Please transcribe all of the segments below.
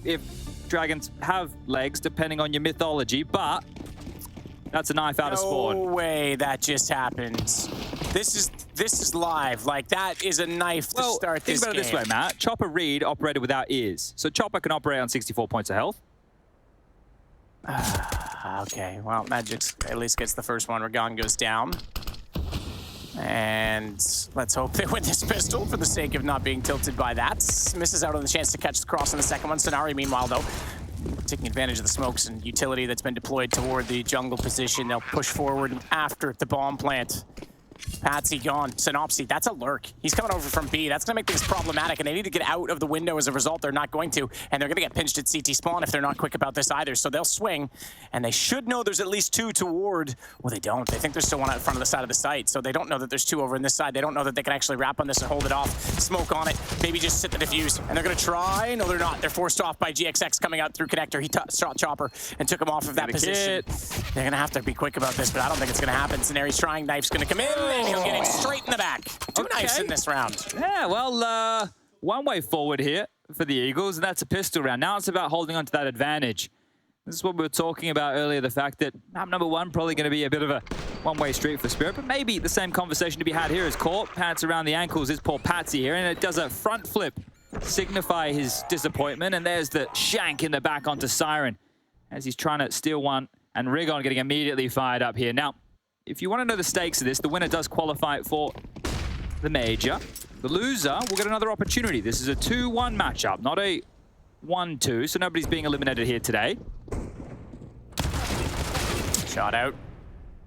if dragons have legs, depending on your mythology, but that's a knife out of spawn. No way that just happened. This is live. Like, that is a knife to start this game. Think about it this way, Matt. Chopper Reed operated without ears. So Chopper can operate on 64 points of health. Okay, well, Magix at least gets the first one. Ragon goes down. And let's hope they win this pistol for the sake of not being tilted by that. Misses out on the chance to catch the cross on the second one. sinnopsyy, meanwhile, though, taking advantage of the smokes and utility that's been deployed toward the jungle position. They'll push forward after the bomb plant. Patsi gone. sinnopsyy, that's a lurk. He's coming over from B. That's going to make things problematic, and they need to get out of the window. As a result, they're not going to, and they're going to get pinched at CT spawn if they're not quick about this either. So they'll swing, and they should know there's at least two toward. Well, they don't. They think there's still one out in front of the side of the site, so they don't know that there's two over in this side. They don't know that they can actually wrap on this and hold it off. Smoke on it. Maybe just sit the defuse, and they're going to try. No, they're not. They're forced off by GXX coming out through connector. He shot Chopper and took him off of that position. They're going to have to be quick about this, but I don't think it's going to happen. sinnopsy's trying. Knife's going to come in, and he'll get him straight in the back. Two knives in this round. Yeah, well, one way forward here for the Eagles, and that's a pistol round. Now it's about holding on to that advantage. This is what we were talking about earlier, the fact that map number one probably going to be a bit of a one-way street for Spirit, but maybe the same conversation to be had here is caught. Pants around the ankles is poor Patsi here, and it does a front flip, signify his disappointment, and there's the shank in the back onto Siren as he's trying to steal one, and Rigon getting immediately fired up here. Now, if you want to know the stakes of this, the winner does qualify for the major. The loser will get another opportunity. This is a 2-1 matchup, not a 1-2, so nobody's being eliminated here today. Shot out.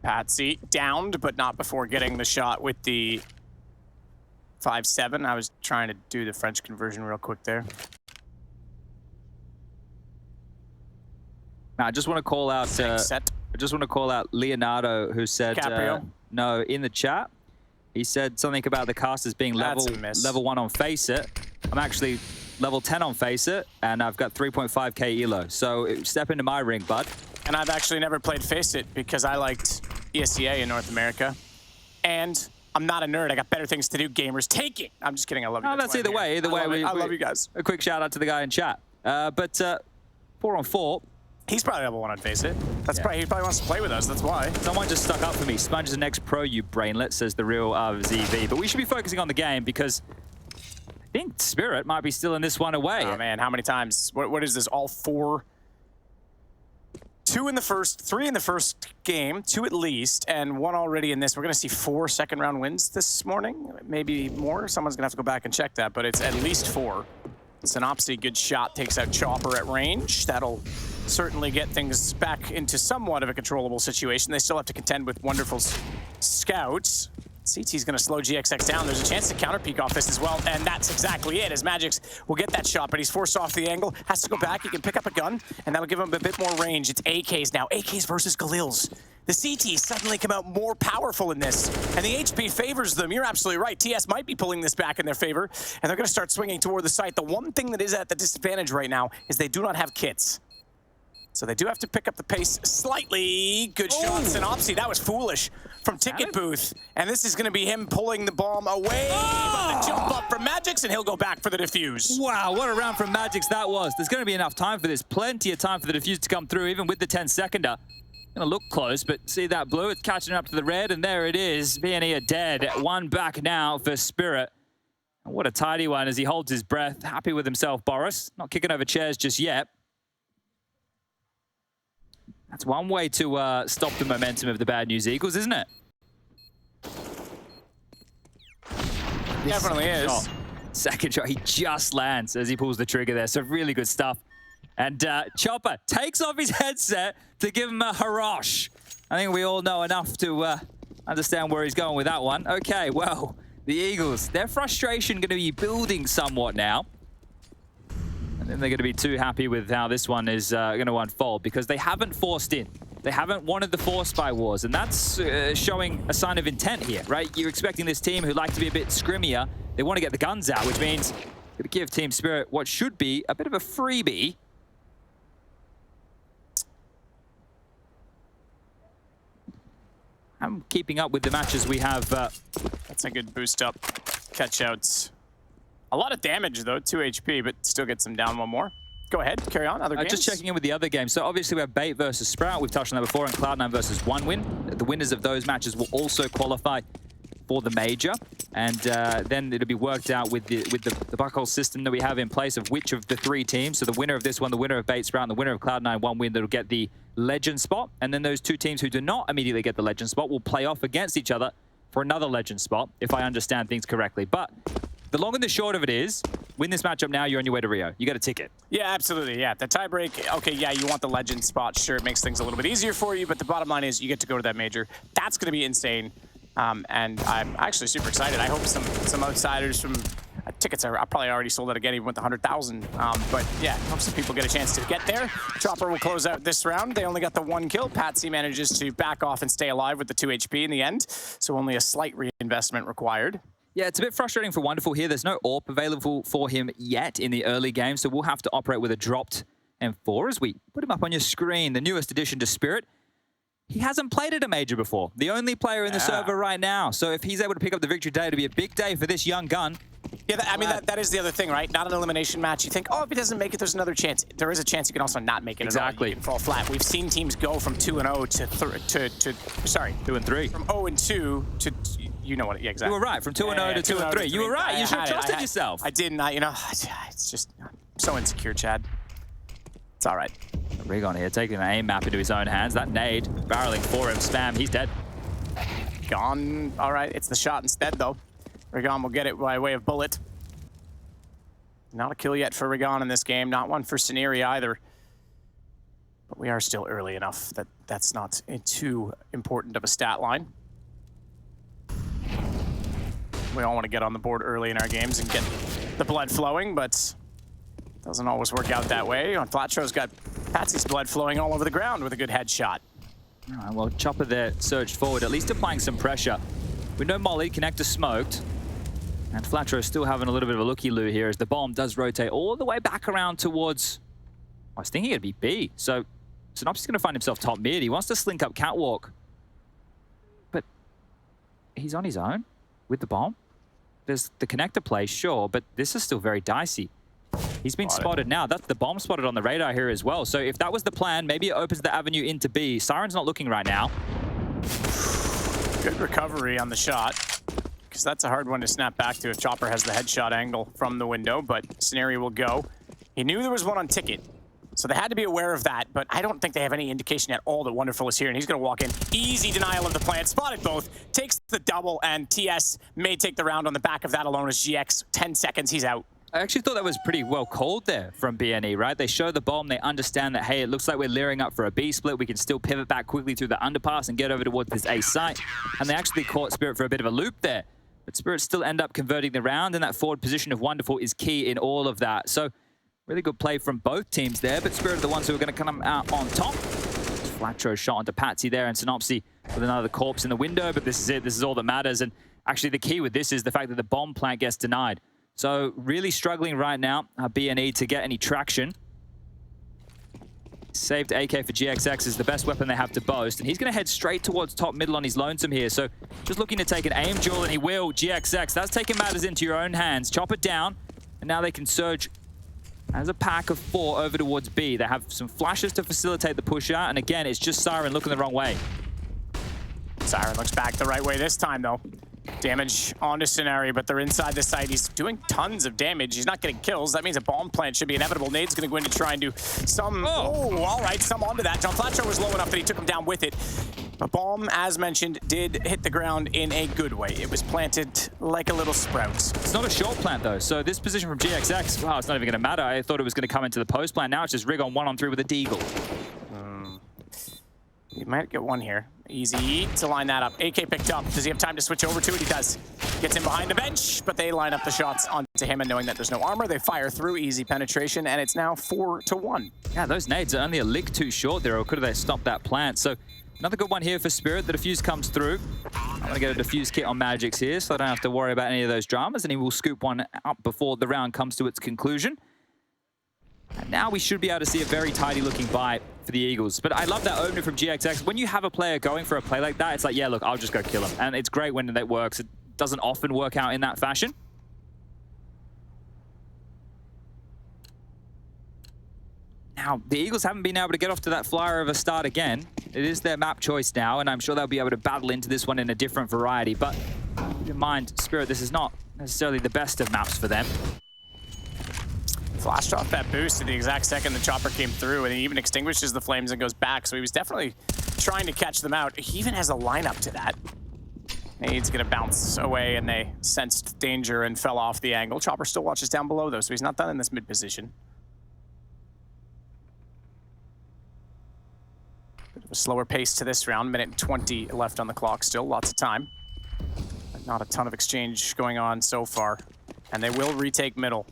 Patsi downed, but not before getting the shot with the 5-7. I was trying to do the French conversion real quick there. Now, I just want to call out... I just want to call out Leonardo, who said, no, in the chat, he said something about the casters being level 1 on Face It. I'm actually level 10 on Face It, and I've got 3.5k elo. So step into my ring, bud. And I've actually never played Face It because I liked ESEA in North America. And I'm not a nerd. I got better things to do, gamers. Take it. I'm just kidding. I love you. No, that's either way. Either way, I love you guys. A quick shout out to the guy in chat. But 4-on-4. He's probably level 1 on Face It. That's probably, he probably wants to play with us, that's why. Someone just stuck up for me. Sponge is the next pro, you brainlet, says the real ZV. But we should be focusing on the game because I think Spirit might be still in this one away. Oh man, how many times? What is this, all 4? 2 in the first, 3 in the first game, 2 at least, and 1 already in this. We're gonna see 4 second round wins this morning, maybe more. Someone's gonna have to go back and check that, but it's at least 4. sinnopsyy, good shot, takes out Chopper at range. That'll certainly get things back into somewhat of a controllable situation. They still have to contend with wonderful scouts. CT's gonna slow GXX down. There's a chance to counter peek off this as well, and that's exactly it, as Magix will get that shot, but he's forced off the angle, has to go back, he can pick up a gun, and that'll give him a bit more range. It's AKs now, AKs versus Galils. The CTs suddenly come out more powerful in this, and the HP favors them. You're absolutely right. TS might be pulling this back in their favor, and they're gonna start swinging toward the site. The one thing that is at the disadvantage right now is they do not have kits. So they do have to pick up the pace slightly. Good shot, sinnopsyy. That was foolish from Ticket Booth. And this is going to be him pulling the bomb away. But the jump up from Magix, and he'll go back for the defuse. Wow, what a round from Magix that was. There's going to be enough time for this. Plenty of time for the defuse to come through, even with the 10-seconder. Going to look close, but see that blue? It's catching up to the red, and there it is. B&E are dead. 1 back now for Spirit. And what a tidy one as he holds his breath. Happy with himself, Boris. Not kicking over chairs just yet. That's one way to stop the momentum of the Bad News Eagles, isn't it? Definitely is. Second shot, he just lands as he pulls the trigger there. So really good stuff. And Chopper takes off his headset to give him a harosh. I think we all know enough to understand where he's going with that one. Okay, well, the Eagles, their frustration going to be building somewhat now. And they're going to be too happy with how this one is going to unfold because they haven't forced in. They haven't wanted the force by wars, and that's showing a sign of intent here, right? You're expecting this team who like to be a bit scrimmier. They want to get the guns out, which means going to give Team Spirit what should be a bit of a freebie. I'm keeping up with the matches we have. That's a good boost up. Catch outs. A lot of damage, though, 2 HP, but still gets him down 1 more. Go ahead, carry on. Other games? Just checking in with the other games. So obviously we have Bait versus Sprout. We've touched on that before, and Cloud9 versus OneWin. The winners of those matches will also qualify for the major, and then it'll be worked out with the buckhole system that we have in place of which of the 3 teams. So the winner of this one, the winner of Bait Sprout, and the winner of Cloud9 OneWin, that'll get the legend spot. And then those 2 teams who do not immediately get the legend spot will play off against each other for another legend spot, if I understand things correctly. But the long and the short of it is, win this matchup now, you're on your way to Rio. You got a ticket. Yeah, absolutely. Yeah, the tiebreak. Okay, yeah, you want the legend spot. Sure, it makes things a little bit easier for you, but the bottom line is you get to go to that major. That's going to be insane. And I'm actually super excited. I hope some outsiders from tickets are probably already sold out again, even with the 100,000. But yeah, I hope some people get a chance to get there. Chopper will close out this round. They only got the 1 kill. Patsi manages to back off and stay alive with the 2 HP in the end. So only a slight reinvestment required. Yeah, it's a bit frustrating for Wonderful here. There's no AWP available for him yet in the early game, so we'll have to operate with a dropped M4 as we put him up on your screen. The newest addition to Spirit. He hasn't played at a major before. The only player in the server right now. So if he's able to pick up the victory today, it'll be a big day for this young gun. Yeah, I mean, that is the other thing, right? Not an elimination match. You think, oh, if he doesn't make it, there's another chance. There is a chance you can also not make it. Exactly. You can fall flat. We've seen teams go from 2-0 to 2-3. From 0-2 to, you know what? Yeah, exactly. You were right. From 2-0 to 2-3. You were right. You should have trusted yourself. I didn't. You know, it's just I'm so insecure, Chad. It's all right. Rigon here taking an aim map into his own hands. That nade barreling for him. Spam. He's dead. Gone. All right. It's the shot instead, though. Rigon will get it by way of bullet. Not a kill yet for Rigon in this game. Not one for sinnopsyy either. But we are still early enough that that's not too important of a stat line. We all want to get on the board early in our games and get the blood flowing, but it doesn't always work out that way. Flatro's got Patsi's blood flowing all over the ground with a good headshot. All right, well, Chopper there surged forward, at least applying some pressure. We know Molly, connector smoked. And Flatro still having a little bit of a looky-loo here as the bomb does rotate all the way back around towards... I was thinking it'd be B. So sinnopsy's going to find himself top mid. He wants to slink up catwalk. But he's on his own with the bomb. There's the connector play, sure, but this is still very dicey. He's been spotted now. That's the bomb spotted on the radar here as well. So if that was the plan, maybe it opens the avenue into B. Siren's not looking right now. Good recovery on the shot. Because that's a hard one to snap back to if Chopper has the headshot angle from the window, but sinnopsyy will go. He knew there was one on ticket, so they had to be aware of that, but I don't think they have any indication at all that Wonderful is here, and he's going to walk in. Easy denial of the plant, spotted both, takes the double, and TS may take the round on the back of that alone as GX, 10 seconds, he's out. I actually thought that was pretty well called there from BNE, right? They show the bomb, they understand that, hey, it looks like we're leering up for a B split. We can still pivot back quickly through the underpass and get over towards this A site. And they actually caught Spirit for a bit of a loop there. But Spirit still end up converting the round, and that forward position of Wonderful is key in all of that. So really good play from both teams there, but Spirit are the ones who are going to come out on top. Flatro shot onto Patsi there, and sinnopsyy with another corpse in the window, but this is it. This is all that matters. And actually the key with this is the fact that the bomb plant gets denied. So really struggling right now, BNE, to get any traction. Saved AK for GXX is the best weapon they have to boast, and he's going to head straight towards top middle on his lonesome here. So just looking to take an aim duel, and he will. GXX, that's taking matters into your own hands. Chop it down, and now they can surge as a pack of 4 over towards B. They have some flashes to facilitate the push out, and again, it's just Siren looking the wrong way. Siren looks back the right way this time, though. Damage onto sinnopsyy, but they're inside the site. He's doing tons of damage. He's not getting kills. That means a bomb plant should be inevitable. Nade's going to go in to try and do some... Oh, all right, some onto that. John Flatro was low enough that he took him down with it. The bomb, as mentioned, did hit the ground in a good way. It was planted like a little sprout. It's not a short plant, though. So this position from GXX, wow, it's not even going to matter. I thought it was going to come into the post plant. Now it's just rig on 1-on-3 with a deagle. You might get one here. Easy to line that up. AK picked up. Does he have time to switch over to it? He does. Gets in behind the bench, but they line up the shots onto him, and knowing that there's no armor, they fire through. Easy penetration, and it's now 4-1. Yeah, those nades are only a lick too short there, or could have they stopped that plant? So another good one here for Spirit. The defuse comes through. I'm going to get a defuse kit on Magix here, so I don't have to worry about any of those dramas, and he will scoop one up before the round comes to its conclusion. And now we should be able to see a very tidy looking buy for the Eagles. But I love that opener from GXX. When you have a player going for a play like that, it's like, yeah, look, I'll just go kill him. And it's great when that works. It doesn't often work out in that fashion. Now, the Eagles haven't been able to get off to that flyer of a start again. It is their map choice now, and I'm sure they'll be able to battle into this one in a different variety. But keep in mind, Spirit, this is not necessarily the best of maps for them. Flashed off that boost at the exact second the chopper came through, and he even extinguishes the flames and goes back. So he was definitely trying to catch them out. He even has a lineup to that. Nade's gonna bounce away, and they sensed danger and fell off the angle. Chopper still watches down below, though, so he's not done in this mid position. Bit of a slower pace to this round. Minute and 20 left on the clock still. Lots of time. But not a ton of exchange going on so far. And they will retake middle.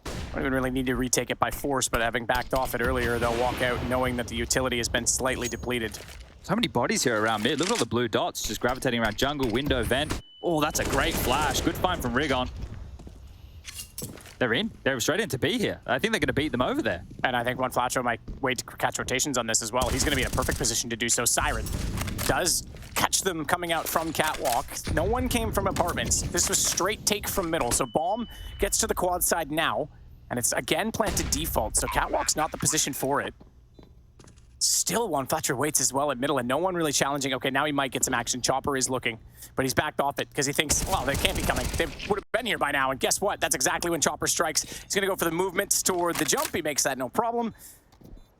Don't even really need to retake it by force, but having backed off it earlier, they'll walk out knowing that the utility has been slightly depleted. So many bodies here around mid. Look at all the blue dots just gravitating around jungle, window, vent. Oh, that's a great flash. Good find from Rigon. They're in. They're straight in to be here. I think they're going to beat them over there. And I think One Flatro might wait to catch rotations on this as well. He's going to be in a perfect position to do so. Siren does catch them coming out from catwalk. No one came from apartments. This was straight take from middle. So Bomb gets to the quad side now. And it's again planted default, so catwalk's not the position for it. Still, One Fletcher waits as well at middle, and no one really challenging. Okay, now he might get some action. Chopper is looking, but he's backed off it because he thinks, well, they can't be coming. They would have been here by now, and guess what? That's exactly when Chopper strikes. He's going to go for the movement toward the jump. He makes that no problem.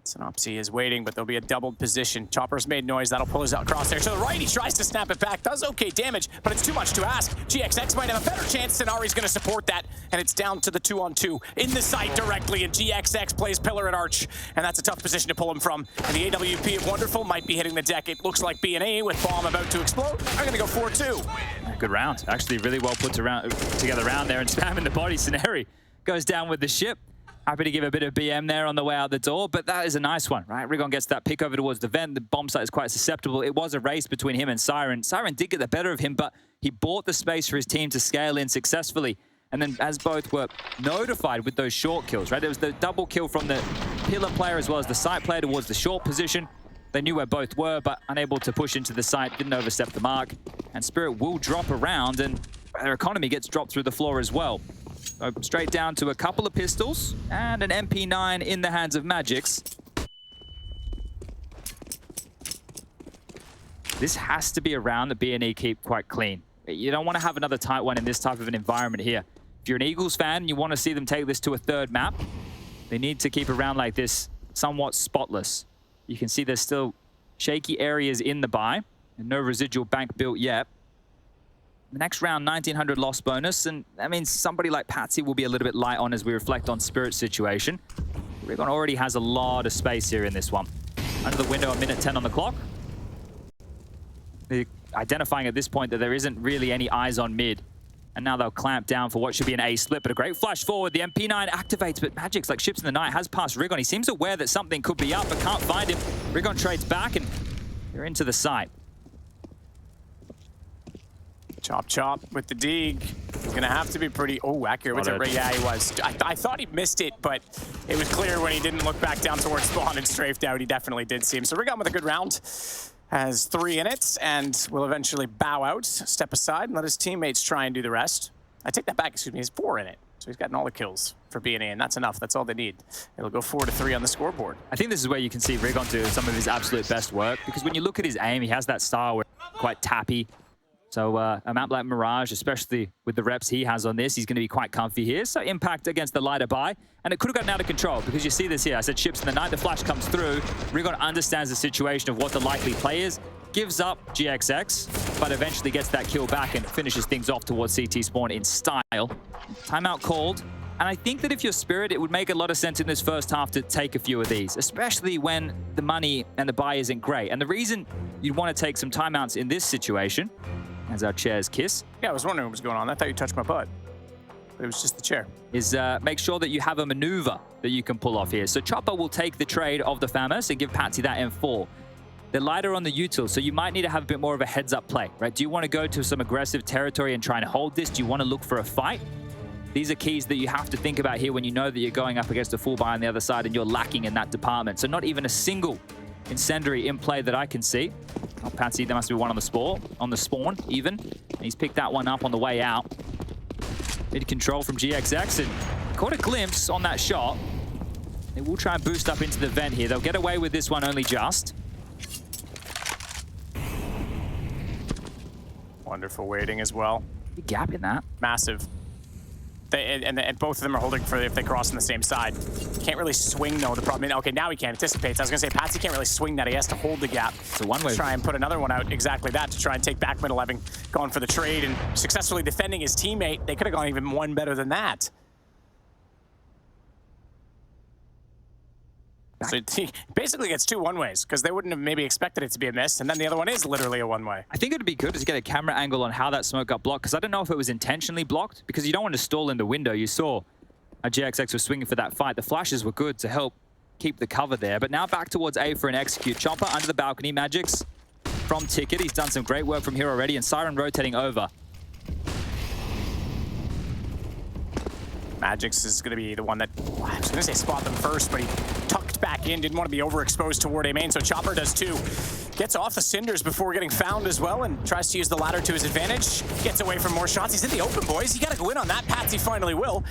sinnopsyy is waiting, but there'll be a doubled position. Chopper's made noise. That'll pull his crosshair to the right. He tries to snap it back. Does okay damage, but it's too much to ask. GXX might have a better chance. sinnopsy's going to support that, and it's down to the 2-on-2 in the site directly, and GXX plays pillar and arch, and that's a tough position to pull him from. And the AWP of Wonderful might be hitting the deck. It looks like B&A with Bomb about to explode. I'm going to go 4-2. Good round. Actually, really well put together round there, and spamming the body. Scenario goes down with the ship. Happy to give a bit of BM there on the way out the door, but that is a nice one, right? Rigon gets that pick over towards the vent. The bomb site is quite susceptible. It was a race between him and Siren. Siren did get the better of him, but he bought the space for his team to scale in successfully. And then as both were notified with those short kills, right? There was the double kill from the pillar player as well as the site player towards the short position. They knew where both were, but unable to push into the site, didn't overstep the mark. And Spirit will drop around, and their economy gets dropped through the floor as well. So straight down to a couple of pistols and an MP9 in the hands of Magix. This has to be a round that B&E keep quite clean. You don't want to have another tight one in this type of an environment here. If you're an Eagles fan and you want to see them take this to a third map, they need to keep a round like this somewhat spotless. You can see there's still shaky areas in the buy and no residual bank built yet. The next round, 1900 loss bonus, and that means somebody like Patsi will be a little bit light on as we reflect on Spirit's situation. Rigon already has a lot of space here in this one. Under the window, a minute 10 on the clock. They're identifying at this point that there isn't really any eyes on mid. And now they'll clamp down for what should be an A split, but a great flash forward. The MP9 activates, but Magix, like ships in the night, has passed Rigon. He seems aware that something could be up, but can't find him. Rigon trades back, and they're into the site. Chop, chop with the dig. He's going to have to be pretty, accurate with it. Yeah, he was. I thought he missed it, but it was clear when he didn't look back down towards spawn and strafed out. He definitely did see him. So Rigon with a good round. Has 3 in it and will eventually bow out, step aside, and let his teammates try and do the rest. I take that back, excuse me, he's 4 in it. So he's gotten all the kills for B&A, and that's enough. That's all they need. It'll go 4-3 on the scoreboard. I think this is where you can see Rigon do some of his absolute best work, because when you look at his aim, he has that style where it's quite tappy. So a map like Mirage, especially with the reps he has on this, he's going to be quite comfy here. So impact against the lighter buy. And it could have gotten out of control because you see this here. I said ships in the night, the flash comes through. Rigon understands the situation of what the likely play is, gives up GXX, but eventually gets that kill back and finishes things off towards CT spawn in style. Timeout called. And I think that if you're Spirit, it would make a lot of sense in this first half to take a few of these, especially when the money and the buy isn't great. And the reason you'd want to take some timeouts in this situation, as our chairs kiss. Yeah, I was wondering what was going on. I thought you touched my butt. But it was just the chair. Is make sure that you have a maneuver that you can pull off here. So Chopper will take the trade of the Famous and give Patsi that M4. They're lighter on the util, so you might need to have a bit more of a heads-up play, right? Do you want to go to some aggressive territory and try and hold this? Do you want to look for a fight? These are keys that you have to think about here when you know that you're going up against a full buy on the other side and you're lacking in that department. So not even a single incendiary in play that I can see. Oh, Patsi, there must be one on the spawn even. And he's picked that one up on the way out. Mid control from GXX and caught a glimpse on that shot. They will try and boost up into the vent here. They'll get away with this one only just. Wonderful waiting as well. Big gap in that. Massive. And both of them are holding for if they cross on the same side. Can't really swing though. The problem, okay, now he can anticipate. I was gonna say Patsi can't really swing that. He has to hold the gap. It's a one-way. Try and put another one out exactly that to try and take back middle, having gone for the trade and successfully defending his teammate. They could have gone even one better than that. So he basically gets two one-ways because they wouldn't have maybe expected it to be a miss, and then the other one is literally a one-way. I think it would be good to get a camera angle on how that smoke got blocked, because I don't know if it was intentionally blocked, because you don't want to stall in the window. You saw GXX was swinging for that fight. The flashes were good to help keep the cover there, but now back towards A for an execute. Chopper under the balcony, Magic's from Ticket. He's done some great work from here already, and Siren rotating over. Magic's is going to be the one that, I was going to say spot them first, but he tucked back in, didn't want to be overexposed toward A main, so Chopper does too. Gets off the cinders before getting found as well and tries to use the ladder to his advantage. Gets away from more shots. He's in the open, boys. You got to go in on that. Patsi finally will.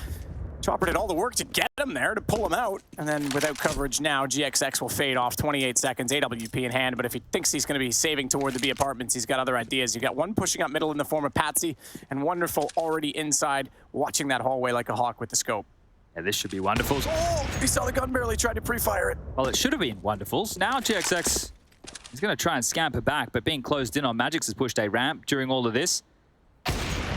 Chopper did all the work to get him there, to pull him out. And then without coverage now, GXX will fade off. 28 seconds, AWP in hand. But if he thinks he's going to be saving toward the B apartments, he's got other ideas. You got one pushing up middle in the form of Patsi, and Wonderful already inside, watching that hallway like a hawk with the scope. Yeah, this should be Wonderfuls. Oh, he saw the gun barrel. He tried to pre-fire it. Well, it should have been Wonderfuls. Now GXX is going to try and scamper back, but being closed in on Magic's has pushed a ramp during all of this.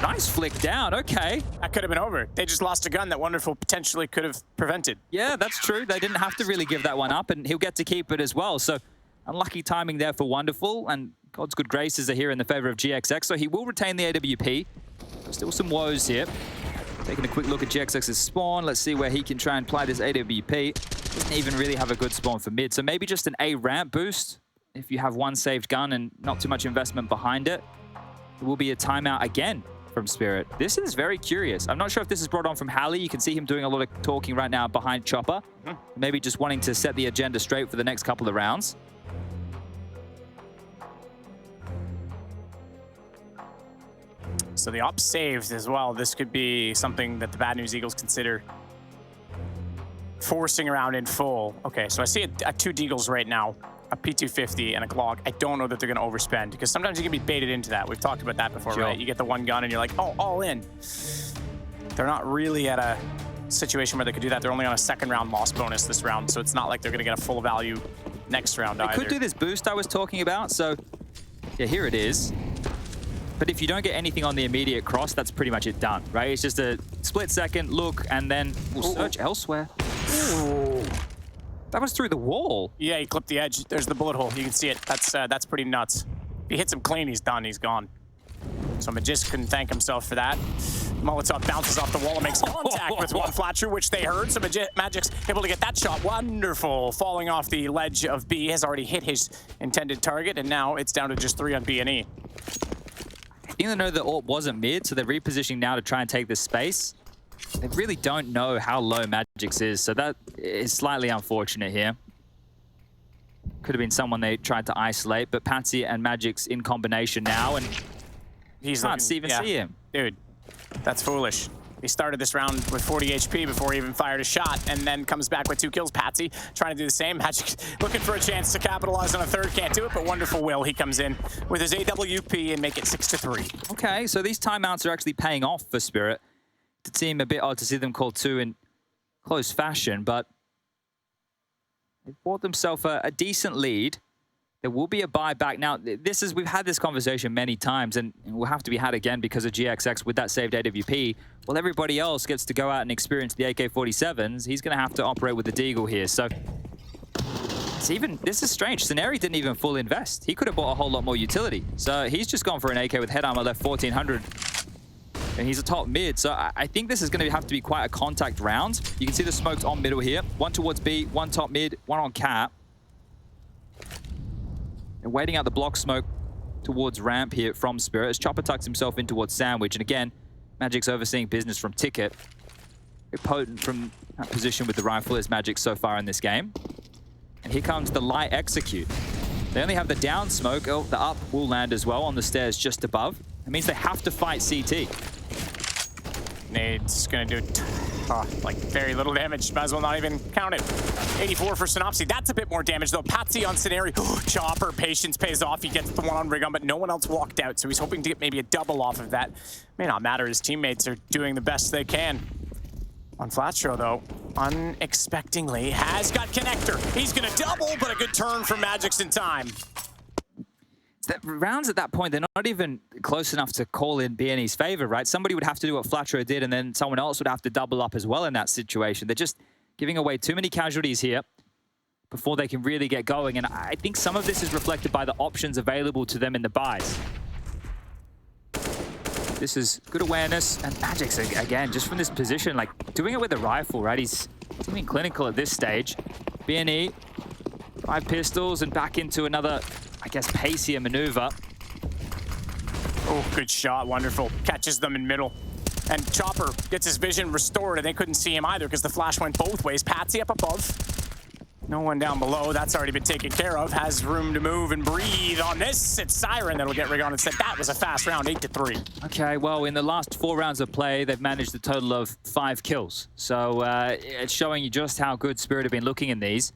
Nice flick down, okay. That could have been over. They just lost a gun that Wonderful potentially could have prevented. Yeah, that's true. They didn't have to really give that one up, and he'll get to keep it as well. So unlucky timing there for Wonderful, and God's good graces are here in the favor of GXX, so he will retain the AWP. Still some woes here. Taking a quick look at GXX's spawn. Let's see where he can try and apply this AWP. Doesn't even really have a good spawn for mid, so maybe just an A ramp boost if you have one saved gun and not too much investment behind it. It will be a timeout again from Spirit. This is very curious. I'm not sure if this is brought on from Halley. You can see him doing a lot of talking right now behind Chopper. Maybe just wanting to set the agenda straight for the next couple of rounds. So the op saved as well. This could be something that the Bad News Eagles consider forcing around in full. Okay, so I see a two Deagles right now, a P250 and a Glock. I don't know that they're going to overspend because sometimes you can be baited into that. We've talked about that before, sure. Right? You get the one gun and you're like, oh, all in. They're not really at a situation where they could do that. They're only on a second round loss bonus this round, so it's not like they're going to get a full value next round either. They could do this boost I was talking about, so yeah, here it is. But if you don't get anything on the immediate cross, that's pretty much it done, right? It's just a split second, look, and then we'll search elsewhere. Ooh. That was through the wall. Yeah, he clipped the edge. There's the bullet hole. You can see it. That's pretty nuts. If he hits him clean, he's done. He's gone. So Magis couldn't thank himself for that. Molotov bounces off the wall and makes contact with one Flatcher, which they heard. So Magic's able to get that shot. Wonderful. Falling off the ledge of B, has already hit his intended target, and now it's down to just 3 on B and E. I think they know the AWP wasn't mid, so they're repositioning now to try and take this space. They really don't know how low Magic's is, so that is slightly unfortunate here. Could have been someone they tried to isolate, but Patsi and Magic's in combination now, and he can't even see him. Dude, that's foolish. He started this round with 40 HP before he even fired a shot, and then comes back with 2 kills. Patsi trying to do the same. Magic looking for a chance to capitalize on a third. Can't do it, but Wonderful will. He comes in with his AWP and make it 6-3. Okay, so these timeouts are actually paying off for Spirit. It seemed a bit odd to see them call 2 in close fashion, but they've bought themselves a decent lead. There will be a buyback. Now, we've had this conversation many times, and it will have to be had again because of GXX with that saved AWP. Well, everybody else gets to go out and experience the AK-47s. He's going to have to operate with the Deagle here. So this is strange. Scenari didn't even full invest. He could have bought a whole lot more utility. So he's just gone for an AK with head armor, left 1400. And he's a top mid, so I think this is going to have to be quite a contact round. You can see the smokes on middle here. One towards B, one top mid, one on cap. And waiting out the block smoke towards ramp here from Spirit as Chopper tucks himself in towards Sandwich. And again, Magic's overseeing business from Ticket. Very potent from that position with the rifle is Magic so far in this game. And here comes the light execute. They only have the down smoke. Oh, the up will land as well on the stairs just above. It means they have to fight CT. Nade's gonna do Like very little damage. Might as well not even count it. 84 for sinnopsyy. That's a bit more damage though. Patsi on Scenario. Chopper, patience pays off. He gets the one on Rigon, but no one else walked out. So he's hoping to get maybe a double off of that. May not matter. His teammates are doing the best they can. On Flatstro though, unexpectedly has got connector. He's gonna double, but a good turn from Magix in time. The rounds at that point, they're not even close enough to call in BNE's favor, right? Somebody would have to do what Flatstro did, and then someone else would have to double up as well in that situation. They're just giving away too many casualties here before they can really get going. And I think some of this is reflected by the options available to them in the buys. This is good awareness, and Magix, again, just from this position, like doing it with a rifle, right? He's doing clinical at this stage. BNE, 5 pistols, and back into another, I guess, pacier maneuver. Oh, good shot, wonderful. Catches them in middle. And Chopper gets his vision restored, and they couldn't see him either because the flash went both ways. Patsi up above. No one down below. That's already been taken care of. Has room to move and breathe on this. It's Siren that'll get Rigon instead. That was a fast round, 8-3. Okay, well, in the last 4 rounds of play, they've managed a total of 5 kills. So it's showing you just how good Spirit have been looking in these.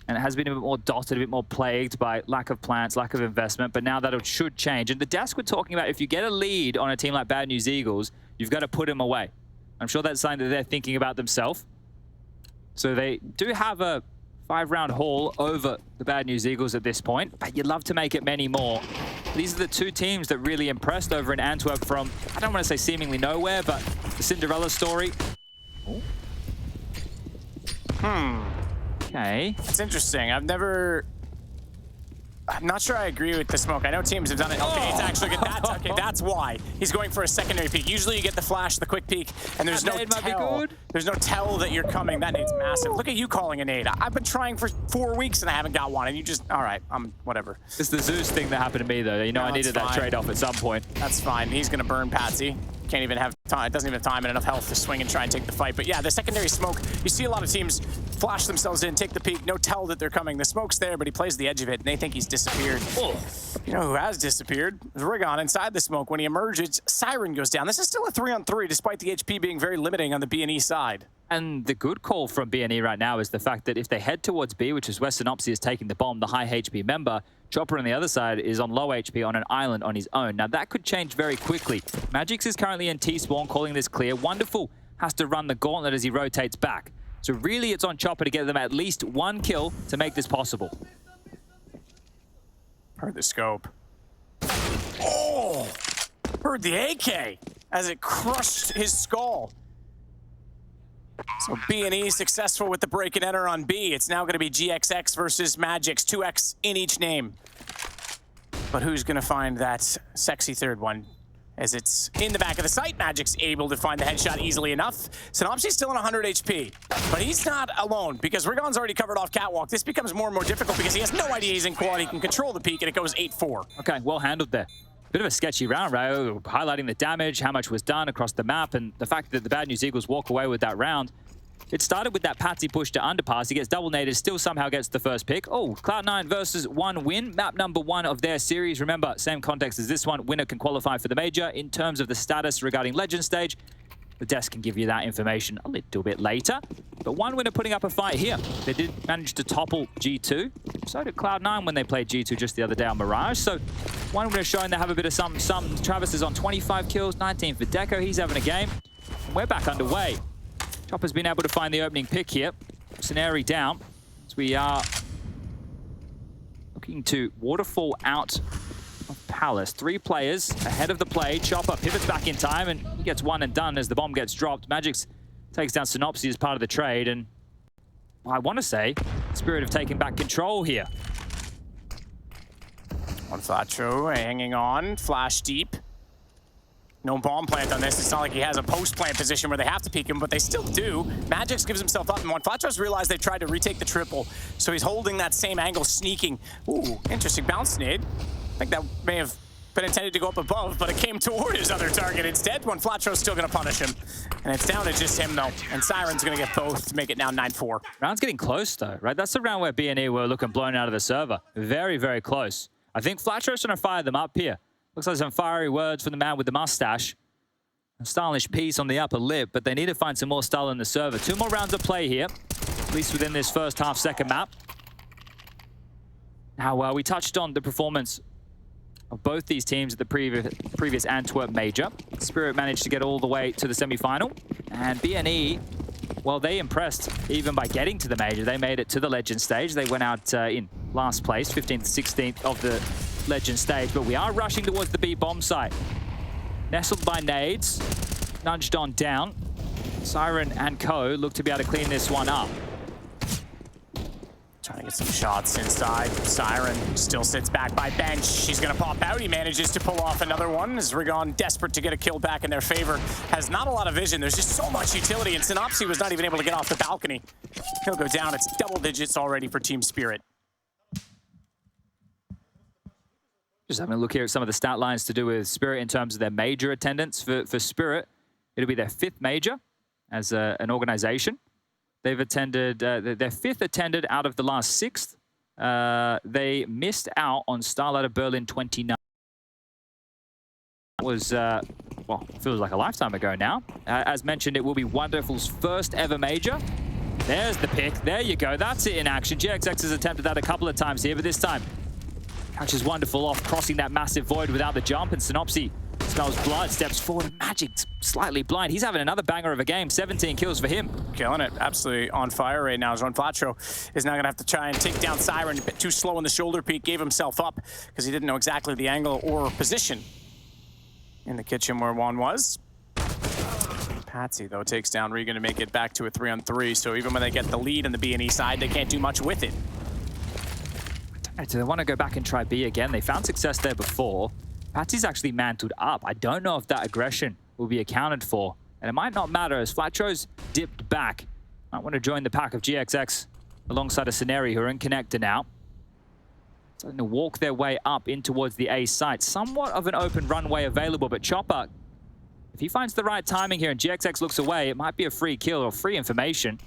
And it has been a bit more dotted, a bit more plagued by lack of plants, lack of investment. But now that should change. And the desk we're talking about, if you get a lead on a team like Bad News Eagles, you've got to put him away. I'm sure that's something that they're thinking about themselves. So they do have a 5-round haul over the Bad News Eagles at this point, but you'd love to make it many more. These are the 2 teams that really impressed over in Antwerp from, I don't want to say seemingly nowhere, but the Cinderella story. Okay. That's interesting. I'm not sure I agree with the smoke. I know teams have done it. Okay, it's actually good. Okay, that's why. He's going for a secondary peek. Usually you get the flash, the quick peek, and there's no tell. There's no tell that you're coming. That nade's massive. Look at you calling a nade. I've been trying for 4 weeks and I haven't got one, and you just, all right, whatever. It's the Zeus thing that happened to me, though. You know, I needed that trade-off at some point. That's fine. He's going to burn Patsi. Can't even have time. Doesn't even have time and enough health to swing and try and take the fight. But yeah, the secondary smoke, you see a lot of teams flash themselves in, take the peek, no tell that they're coming. The smoke's there, but he plays the edge of it, and they think he's disappeared. Oh. You know who has disappeared? Rigon inside the smoke. When he emerges, Siren goes down. This is still a 3-on-3, despite the HP being very limiting on the BNE side. And the good call from BNE right now is the fact that if they head towards B, which is where sinnopsyy is taking the bomb, the high HP member, Chopper on the other side is on low HP on an island on his own. Now that could change very quickly. Magix is currently in T-spawn, calling this clear. Wonderful has to run the gauntlet as he rotates back. So really it's on Chopper to get them at least 1 kill to make this possible. Heard the scope. Oh! Heard the AK as it crushed his skull. So BNE successful with the break and enter on B. It's now going to be GXX versus Magix, 2X in each name. But who's going to find that sexy third one? As it's in the back of the site, Magix able to find the headshot easily enough. sinnopsyy still on 100 HP, but he's not alone because Rigon's already covered off Catwalk. This becomes more and more difficult because he has no idea he's in quad. He can control the peak, and it goes 8-4. Okay, well handled there. Bit of a sketchy round, right? Highlighting the damage, how much was done across the map, and the fact that the Bad News Eagles walk away with that round. It started with that Patsi push to underpass. He gets double naded, still somehow gets the first pick. Oh, Cloud9 versus 1win, map number 1 of their series. Remember, same context as this one. Winner can qualify for the major. In terms of the status regarding Legend Stage, the desk can give you that information a little bit later. But 1winner putting up a fight here. They did manage to topple G2. So did Cloud9 when they played G2 just the other day on Mirage. So 1winner showing they have a bit of something. Travis is on 25 kills, 19 for Deco. He's having a game. And we're back underway. Chopper's been able to find the opening pick here. Scenario down. So we are looking to waterfall out of Palace. 3 players ahead of the play. Chopper pivots back in time and he gets one and done as the bomb gets dropped. Magix takes down sinnopsyy as part of the trade, and I want to say Spirit have taken back control here. On Flatstro hanging on, flash deep. No bomb plant on this. It's not like he has a post plant position where they have to peek him, but they still do. Magix gives himself up, and when Flatstro's realized they've tried to retake the triple, so he's holding that same angle, sneaking. Ooh, interesting bounce nade. I think that may have been intended to go up above, but it came toward his other target instead, when Flatstro's still going to punish him. And it's down to just him, though. And Siren's going to get both to make it now 9-4. Round's getting close, though, right? That's the round where BNE were looking blown out of the server. Very, very close. I think Flatstro's going to fire them up here. Looks like some fiery words from the man with the mustache. A stylish piece on the upper lip, but they need to find some more style in the server. 2 more rounds of play here, at least within this first half second map. Now, we touched on the performance of both these teams at the previous Antwerp Major. Spirit managed to get all the way to the semi-final, and BNE, well, they impressed even by getting to the Major. They made it to the Legend stage. They went out in last place, 15th, 16th of the Legend stage, but we are rushing towards the B bomb site. Nestled by nades, nudged on down. Siren and co look to be able to clean this one up. Trying to get some shots inside. Siren still sits back by bench. She's going to pop out. He manages to pull off another one as Rigon, desperate to get a kill back in their favor, has not a lot of vision. There's just so much utility, and sinnopsyy was not even able to get off the balcony. He'll go down. It's double digits already for Team Spirit. Just having a look here at some of the stat lines to do with Spirit in terms of their major attendance. For Spirit, it'll be their 5th major as an organization. They've attended, their 5th attended out of the last 6th. They missed out on Starlight of Berlin 29. That was, well, feels like a lifetime ago now. As mentioned, it will be Wonderful's first ever major. There's the pick. There you go. That's it in action. GXX has attempted that a couple of times here, but this time catches Wonderful off, crossing that massive void without the jump, and sinnopsyy smells blood, steps forward. Magic slightly blind. He's having another banger of a game. 17 kills for him. Killing it. Absolutely on fire right now. Jean Flatro is now going to have to try and take down Siren. A bit too slow in the shoulder peek. Gave himself up because he didn't know exactly the angle or position in the kitchen where Juan was. Patsi, though, takes down Regan to make it back to a 3-on-3. So even when they get the lead on the B&E side, they can't do much with it. Do they want to go back and try B again? They found success there before. Patsi's actually mantled up. I don't know if that aggression will be accounted for. And it might not matter as Flatro's dipped back. Might want to join the pack of GXX alongside a sinnopsyy who are in connector now. Starting to walk their way up in towards the A site. Somewhat of an open runway available, but Chopper, if he finds the right timing here and GXX looks away, it might be a free kill or free information.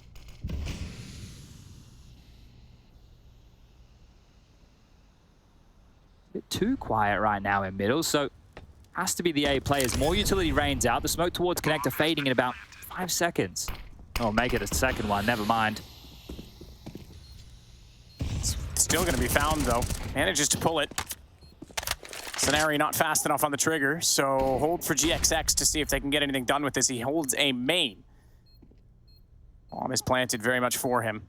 Bit too quiet right now in middle, so has to be the A players. More utility rains out. The smoke towards connector fading in about 5 seconds. Oh, make it a second one. Never mind. Still going to be found, though. Manages to pull it. sinnopsyy not fast enough on the trigger, so hold for GXX to see if they can get anything done with this. He holds a main. Bomb is planted very much for him.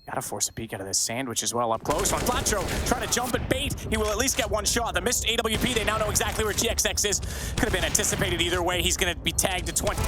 Gotta force a peek out of this sandwich as well up close. On Flatro, trying to jump and bait. He will at least get one shot. The missed AWP, they now know exactly where GXX is. Could have been anticipated either way. He's gonna be tagged to 20.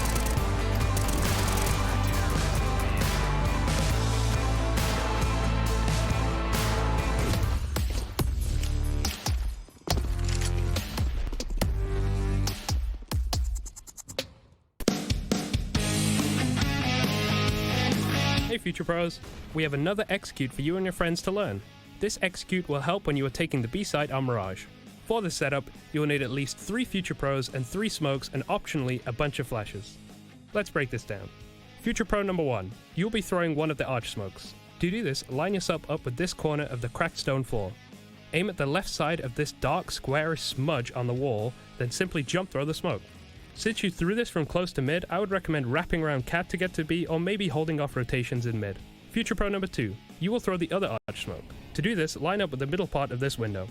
Hey Future Pros, we have another execute for you and your friends to learn. This execute will help when you are taking the B site on Mirage. For this setup, you will need at least 3 Future Pros and 3 smokes and optionally a bunch of flashes. Let's break this down. Future Pro number 1, you'll be throwing one of the arch smokes. To do this, line yourself up with this corner of the cracked stone floor. Aim at the left side of this dark squarish smudge on the wall, then simply jump throw the smoke. Since you threw this from close to mid, I would recommend wrapping around cat to get to B or maybe holding off rotations in mid. Future Pro number 2, you will throw the other arch smoke. To do this, line up with the middle part of this window.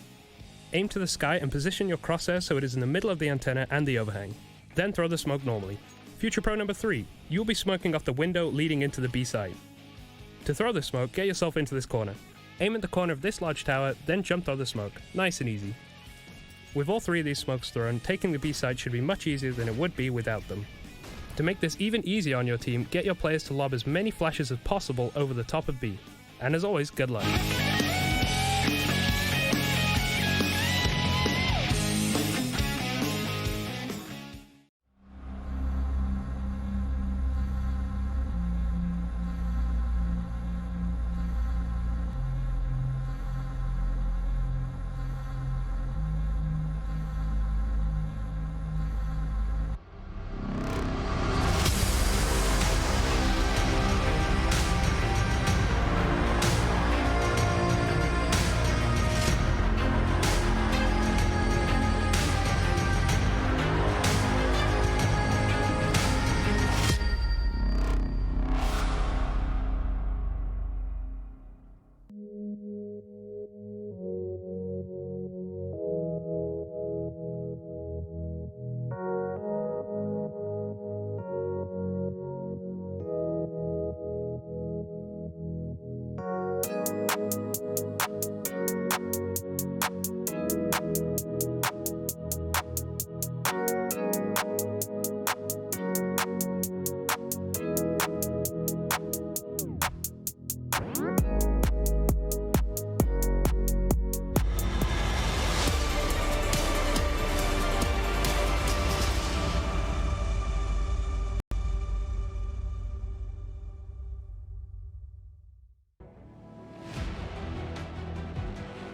Aim to the sky and position your crosshair so it is in the middle of the antenna and the overhang. Then throw the smoke normally. Future Pro number 3, you will be smoking off the window leading into the B site. To throw the smoke, get yourself into this corner. Aim at the corner of this large tower, then jump throw the smoke. Nice and easy. With all 3 of these smokes thrown, taking the B side should be much easier than it would be without them. To make this even easier on your team, get your players to lob as many flashes as possible over the top of B. And as always, good luck.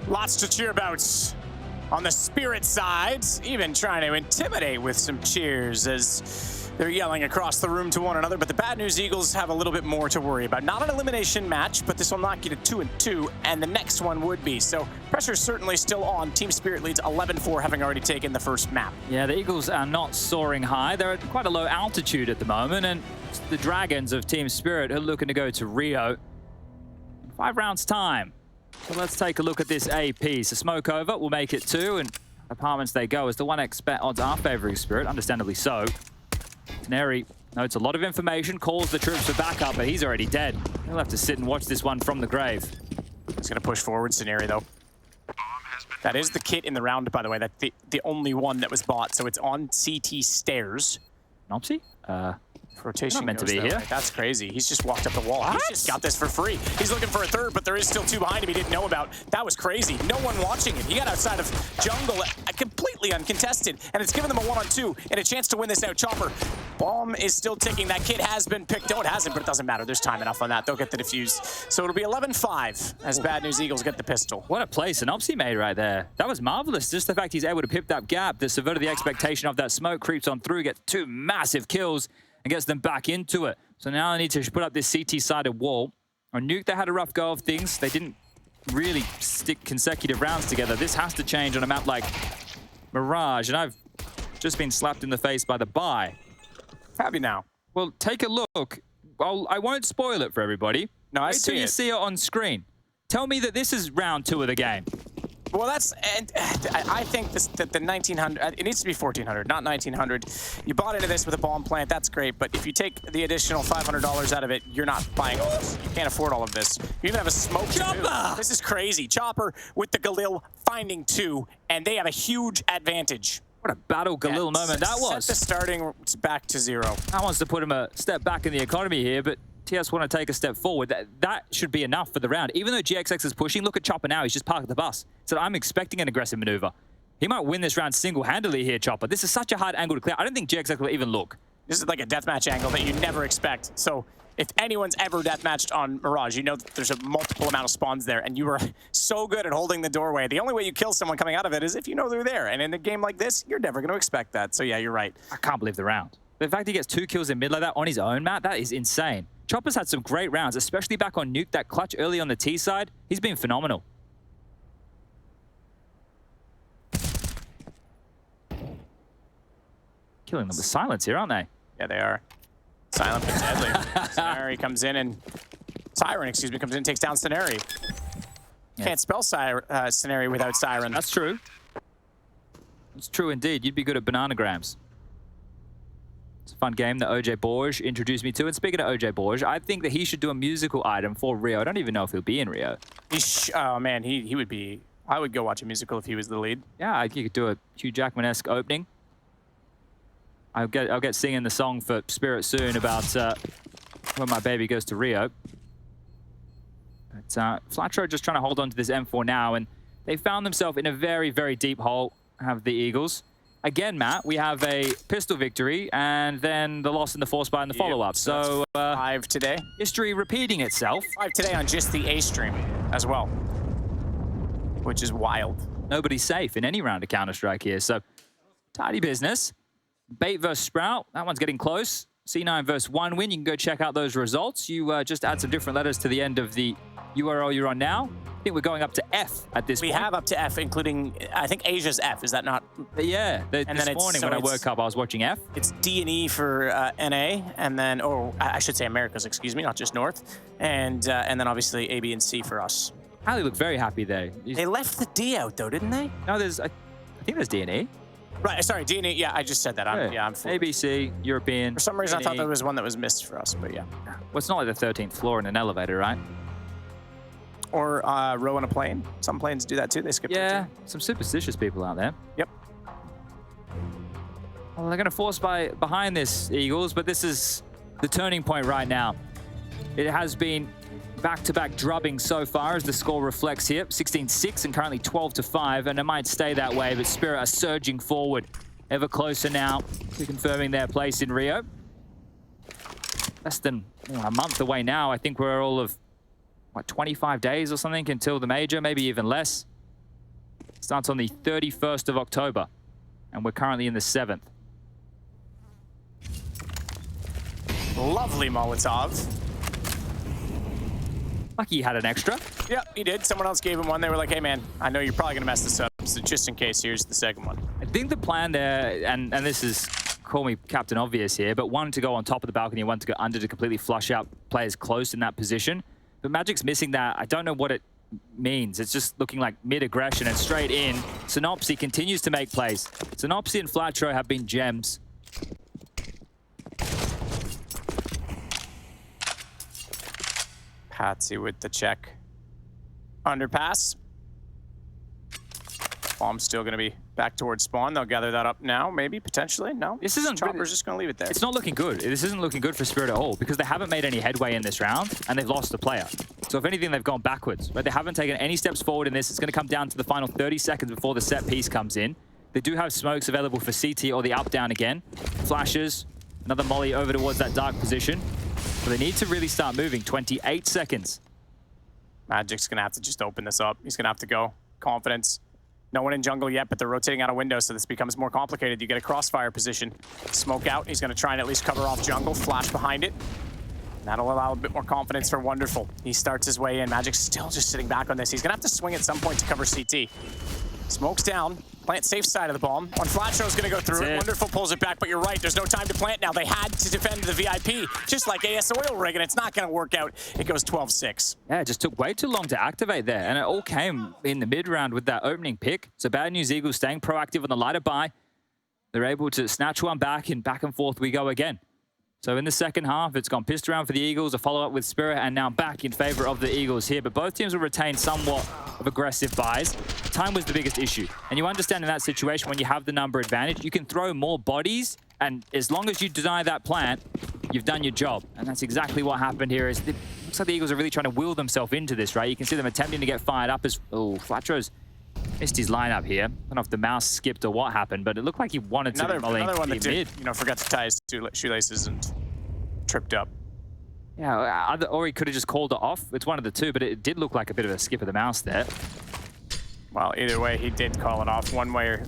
Lots to cheer about on the Spirit side, even trying to intimidate with some cheers as they're yelling across the room to one another. But the Bad News Eagles have a little bit more to worry about. Not an elimination match, but this will knock you to 2-2, and the next one would be. So pressure's certainly still on. Team Spirit leads 11-4, having already taken the first map. Yeah, the Eagles are not soaring high. They're at quite a low altitude at the moment, and the Dragons of Team Spirit are looking to go to Rio in 5 rounds' time. So let's take a look at this AP. So smoke over, we'll make it 2, and apartments they go as the 1x bet odds are favoring Spirit, understandably so. Neri notes a lot of information, calls the troops for backup, but he's already dead. He'll have to sit and watch this one from the grave. He's going to push forward, Scenario, though. That is the kit in the round, by the way. That's the only one that was bought, so it's on CT stairs. Sinnopsyy? Rotation not meant to goes be that here. way. That's crazy. He's just walked up the wall. What? He's just got this for free. He's looking for a third, but there is still 2 behind him he didn't know about. That was crazy. No one watching it. He got outside of jungle, completely uncontested, and it's given them a 1-on-2 and a chance to win this out. Chopper, bomb is still ticking. That kid has been picked. No, it hasn't, but it doesn't matter. There's time enough on that. They'll get the defuse. So it'll be 11-5 as Bad News Eagles get the pistol. What a play Sinnopsyy made right there. That was marvelous. Just the fact he's able to pip that gap that subverted the expectation of that smoke, creeps on through, gets 2 massive kills, and gets them back into it. So now they need to put up this CT-sided wall. On Nuke, they had a rough go of things. They didn't really stick consecutive rounds together. This has to change on a map like Mirage, and I've just been slapped in the face by the buy. Have you now? Well, take a look. I won't spoil it for everybody. No, I Wait see till you it. see it on screen. Tell me that this is round 2 of the game. Well, and I think that the 1900, it needs to be 1400, not 1900. You bought into this with a bomb plant, that's great, but if you take the additional $500 out of it, you're not buying all this. You can't afford all of this. You even have a smoke. Chopper! This is crazy. Chopper with the Galil finding 2, and they have a huge advantage. What a battle Galil moment that was. Set the starting back to 0. That wants to put him a step back in the economy here, but TS want to take a step forward. That should be enough for the round. Even though GXX is pushing, look at Chopper now. He's just parked the bus. So I'm expecting an aggressive maneuver. He might win this round single-handedly here, Chopper. This is such a hard angle to clear. I don't think GXX will even look. This is like a deathmatch angle that you never expect. So if anyone's ever deathmatched on Mirage, you know that there's a multiple amount of spawns there, and you are so good at holding the doorway. The only way you kill someone coming out of it is if you know they're there. And in a game like this, you're never going to expect that. So yeah, you're right. I can't believe the round. The fact he gets 2 kills in mid like that on his own, Matt, that is insane. Chopper's had some great rounds, especially back on Nuke, that clutch early on the T side. He's been phenomenal. Killing them with silence here, aren't they? Yeah, they are. Silent but deadly. Scenari comes in and... Siren, excuse me, comes in and takes down Scenari. Yeah. Can't spell Scenari without Siren. That's true. It's true indeed. You'd be good at bananagrams. It's a fun game that OJ Borge introduced me to. And speaking of OJ Borge, I think that he should do a musical item for Rio. I don't even know if he'll be in Rio. Oh, man, he would be... I would go watch a musical if he was the lead. Yeah, you could do a Hugh Jackman-esque opening. I'll get singing the song for Spirit soon about when my baby goes to Rio. But Flatro just trying to hold on to this M4 now, and they found themselves in a very, very deep hole, have the Eagles. Again, Matt, we have a pistol victory, and then the loss in the force buy and the follow-up. So 5 today. History repeating itself. 5 today on just the A stream as well, which is wild. Nobody's safe in any round of Counter-Strike here, so tidy business. Bait versus Sprout, that one's getting close. C9 versus 1 win, you can go check out those results. You just add some different letters to the end of the URL you're on now. I think we're going up to F at this point. We have up to F, including, I think Asia's F, is that not? Yeah, this morning when I woke up, I was watching F. It's D and E for NA, and then, I should say Americas, excuse me, not just North. And then obviously A, B, and C for us. Ali looked very happy there. They left the D out though, didn't they? No, I think there's D and E. Right, sorry, D and E, yeah, I just said that. I'm full. ABC, European. For some reason, D&E. I thought there was one that was missed for us, but yeah. Well, it's not like the 13th floor in an elevator, right? Or row on a plane. Some planes do that too. They skip. Yeah, some superstitious people out there. Yep. Well, they're going to force behind this, Eagles, but this is the turning point right now. It has been back-to-back drubbing so far, as the score reflects here. 16-6 and currently 12-5, and it might stay that way, but Spirit are surging forward. Ever closer now to confirming their place in Rio. Less than a month away now. I think we're all of, 25 days or something until the major, maybe even less. Starts on the 31st of October, and we're currently in the 7th. Lovely Molotov. Lucky he had an extra. Yeah, he did. Someone else gave him one. They were like, hey, man, I know you're probably going to mess this up, so just in case, here's the second one. I think the plan there, and this is, call me Captain Obvious here, but one to go on top of the balcony, one to go under to completely flush out players close in that position. But Magic's missing that. I don't know what it means. It's just looking like mid-aggression and straight in. sinnopsyy continues to make plays. sinnopsyy and Flatro have been gems. Patsi with the check. Underpass. Bomb's still going to be back towards spawn. They'll gather that up now, maybe, potentially. No, this isn't Chopper's really, just going to leave it there. It's not looking good. This isn't looking good for Spirit at all because they haven't made any headway in this round and they've lost a player. So if anything, they've gone backwards. Right? They haven't taken any steps forward in this. It's going to come down to the final 30 seconds before the set piece comes in. They do have smokes available for CT or the up down again. Flashes, another molly over towards that dark position. So they need to really start moving. 28 seconds. Magic's going to have to just open this up. He's going to have to go. Confidence. No one in jungle yet, but they're rotating out a window, so this becomes more complicated. You get a crossfire position. Smoke out. He's going to try and at least cover off jungle. Flash behind it. That'll allow a bit more confidence for Wonderful. He starts his way in. Magic's still just sitting back on this. He's going to have to swing at some point to cover CT. Smokes down. Plant safe side of the bomb. One flat show's gonna go through it. Wonderful pulls it back, but you're right. There's no time to plant now. They had to defend the VIP, just like AS Oil Rig, and it's not gonna work out. It goes 12-6. Yeah, it just took way too long to activate there, and it all came in the mid-round with that opening pick. So Bad News Eagles staying proactive on the lighter buy. They're able to snatch one back, and back and forth we go again. So in the second half, it's gone pissed around for the Eagles, a follow-up with Spirit, and now back in favor of the Eagles here. But both teams will retain somewhat of aggressive buys. Time was the biggest issue. And you understand in that situation, when you have the number advantage, you can throw more bodies, and as long as you deny that plant, you've done your job. And that's exactly what happened here. It looks like the Eagles are really trying to will themselves into this, right? You can see them attempting to get fired up as... Oh, Flatro's missed his lineup here. I don't know if the mouse skipped or what happened, but it looked like he wanted to be mulling another one that mid. did, forgot to tie his shoelaces and tripped up. Yeah, or he could have just called it off. It's one of the two, but it did look like a bit of a skip of the mouse there. Well, either way, he did call it off one way or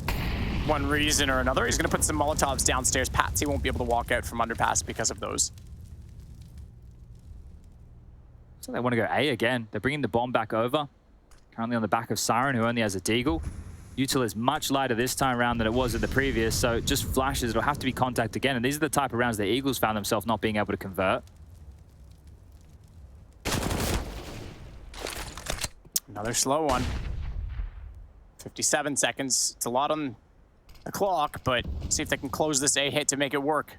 one reason or another. He's going to put some Molotovs downstairs. Patsi won't be able to walk out from underpass because of those. So they want to go A again. They're bringing the bomb back over. Currently on the back of Siren, who only has a deagle. Util is much lighter this time around than it was in the previous, so it just flashes. It'll have to be contact again, and these are the type of rounds the Eagles found themselves not being able to convert. Another slow one. 57 seconds. It's a lot on the clock, but see if they can close this A hit to make it work.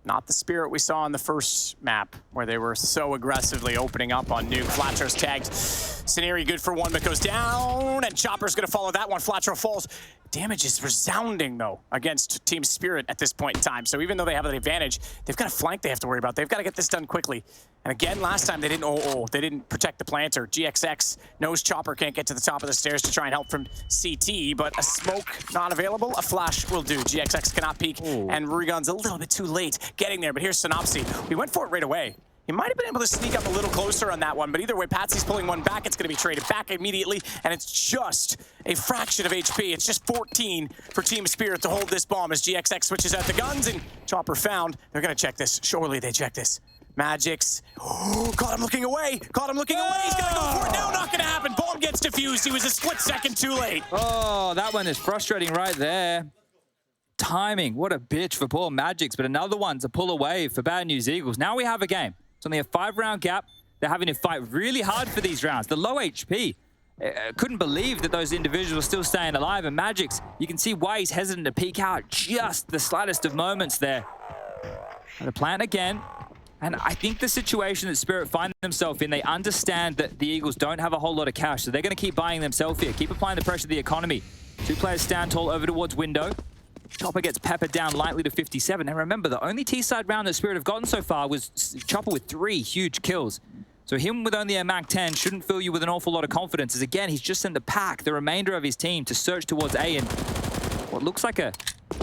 Not the Spirit we saw in the first map, where they were so aggressively opening up on Nuke. Flatro's tagged. Scenario good for one, but goes down, and Chopper's going to follow that one. Flatro falls. Damage is resounding, though, against Team Spirit at this point in time. So even though they have an advantage, they've got a flank they have to worry about. They've got to get this done quickly. And again, last time they didn't protect the planter. GXX knows Chopper can't get to the top of the stairs to try and help from CT, but a smoke not available. A flash will do. GXX cannot peek, and Rugon's a little bit too late getting there. But here's sinnopsyy. We went for it right away. He might have been able to sneak up a little closer on that one, but either way, Patsy's pulling one back. It's going to be traded back immediately, and it's just a fraction of HP. It's just 14 for Team Spirit to hold this bomb as GXX switches out the guns, and Chopper found. They're going to check this. Surely they check this. Magic's. Oh, caught him looking away. Caught him looking away. He's going to go for it now. Not going to happen. Bomb gets defused. He was a split second too late. Oh, that one is frustrating right there. Timing. What a bitch for poor Magic's, but another one to pull away for Bad News Eagles. Now we have a game. It's only a 5-round gap. They're having to fight really hard for these rounds. The low HP. Couldn't believe that those individuals were still staying alive. And Magic's, you can see why he's hesitant to peek out just the slightest of moments there. The plant again. And I think the situation that Spirit find themselves in, they understand that the Eagles don't have a whole lot of cash. So they're going to keep buying themselves here. Keep applying the pressure to the economy. 2 players stand tall over towards window. Chopper gets peppered down lightly to 57. And remember, the only T-side round that Spirit have gotten so far was Chopper with 3 huge kills. So him with only a MAC-10 shouldn't fill you with an awful lot of confidence, as again, he's just sent the pack, the remainder of his team, to search towards A and what looks like a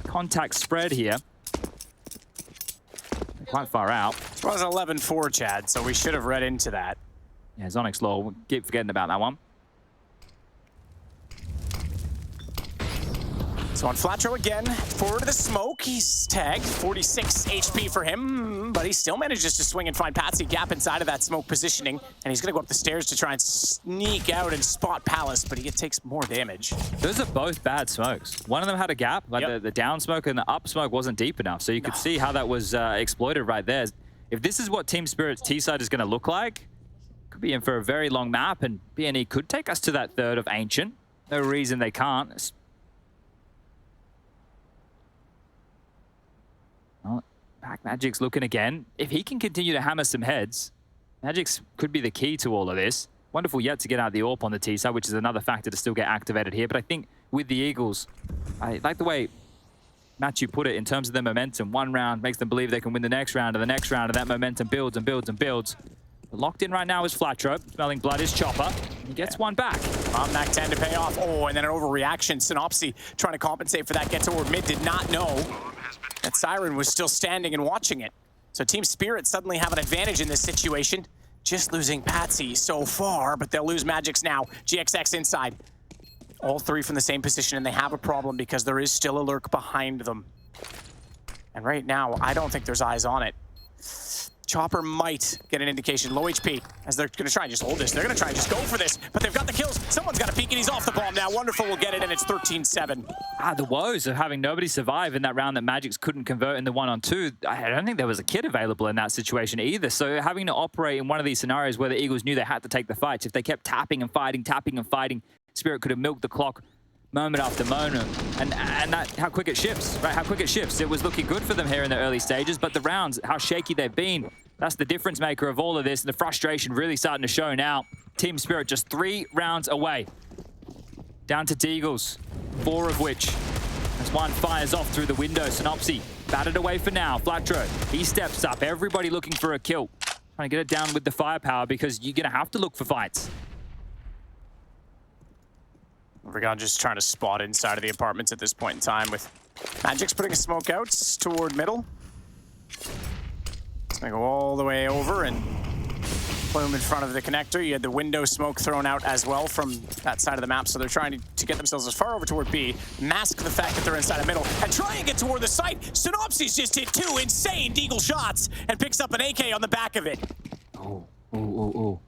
contact spread here. They're quite far out. It was 11-4, Chad, so we should have read into that. Yeah, Zonic's Law, we'll keep forgetting about that one. So on Flatro again, forward to the smoke. He's tagged, 46 HP for him, but he still manages to swing and find Patsi gap inside of that smoke positioning, and he's gonna go up the stairs to try and sneak out and spot Palace, but he takes more damage. Those are both bad smokes. One of them had a gap, like the down smoke, and the up smoke wasn't deep enough, so you could see how that was exploited right there. If this is what Team Spirit's T-side is gonna look like, could be in for a very long map, and BNE could take us to that third of Ancient. No reason they can't. Well, Pack Magic's looking again. If he can continue to hammer some heads, Magic's could be the key to all of this. Wonderful yet to get out the AWP on the T-side, which is another factor to still get activated here. But I think with the Eagles, I like the way Matt, you put it in terms of the momentum. One round makes them believe they can win the next round, and the next round, and that momentum builds and builds and builds. But locked in right now is Flatro. Smelling blood is Chopper. He gets one back. On that 10 to pay off. Oh, and then an overreaction. sinnopsyy trying to compensate for that. Gets toward mid. Did not know that Siren was still standing and watching it. So Team Spirit suddenly have an advantage in this situation. Just losing Patsi so far, but they'll lose Magix now. GXX inside. All three from the same position, and they have a problem because there is still a lurk behind them. And right now, I don't think there's eyes on it. Chopper might get an indication. Low HP, as they're going to try and just hold this. They're going to try and just go for this, but they've got the kills. Someone's got a peek, and he's off the bomb now. Wonderful will get it, and it's 13-7. The woes of having nobody survive in that round that Magix couldn't convert in the 1-on-2. I don't think there was a kid available in that situation either. So having to operate in one of these scenarios where the Eagles knew they had to take the fights, if they kept tapping and fighting, Spirit could have milked the clock moment after moment, and that how quick it shifts, right? How quick it shifts. It was looking good for them here in the early stages, but the rounds, how shaky they've been, that's the difference maker of all of this, and the frustration really starting to show now. Team Spirit just 3 rounds away. Down to Deagles, 4 of which, as one fires off through the window. sinnopsyy batted away for now. Flatro, he steps up. Everybody looking for a kill. Trying to get it down with the firepower because you're going to have to look for fights. We're just trying to spot inside of the apartments at this point in time with Magic's putting a smoke out toward middle. It's gonna go all the way over and plume in front of the connector. You had the window smoke thrown out as well from that side of the map, so they're trying to get themselves as far over toward B, mask the fact that they're inside of middle, and try and get toward the site. sinnopsy's just hit 2 insane deagle shots and picks up an AK on the back of it. Oh.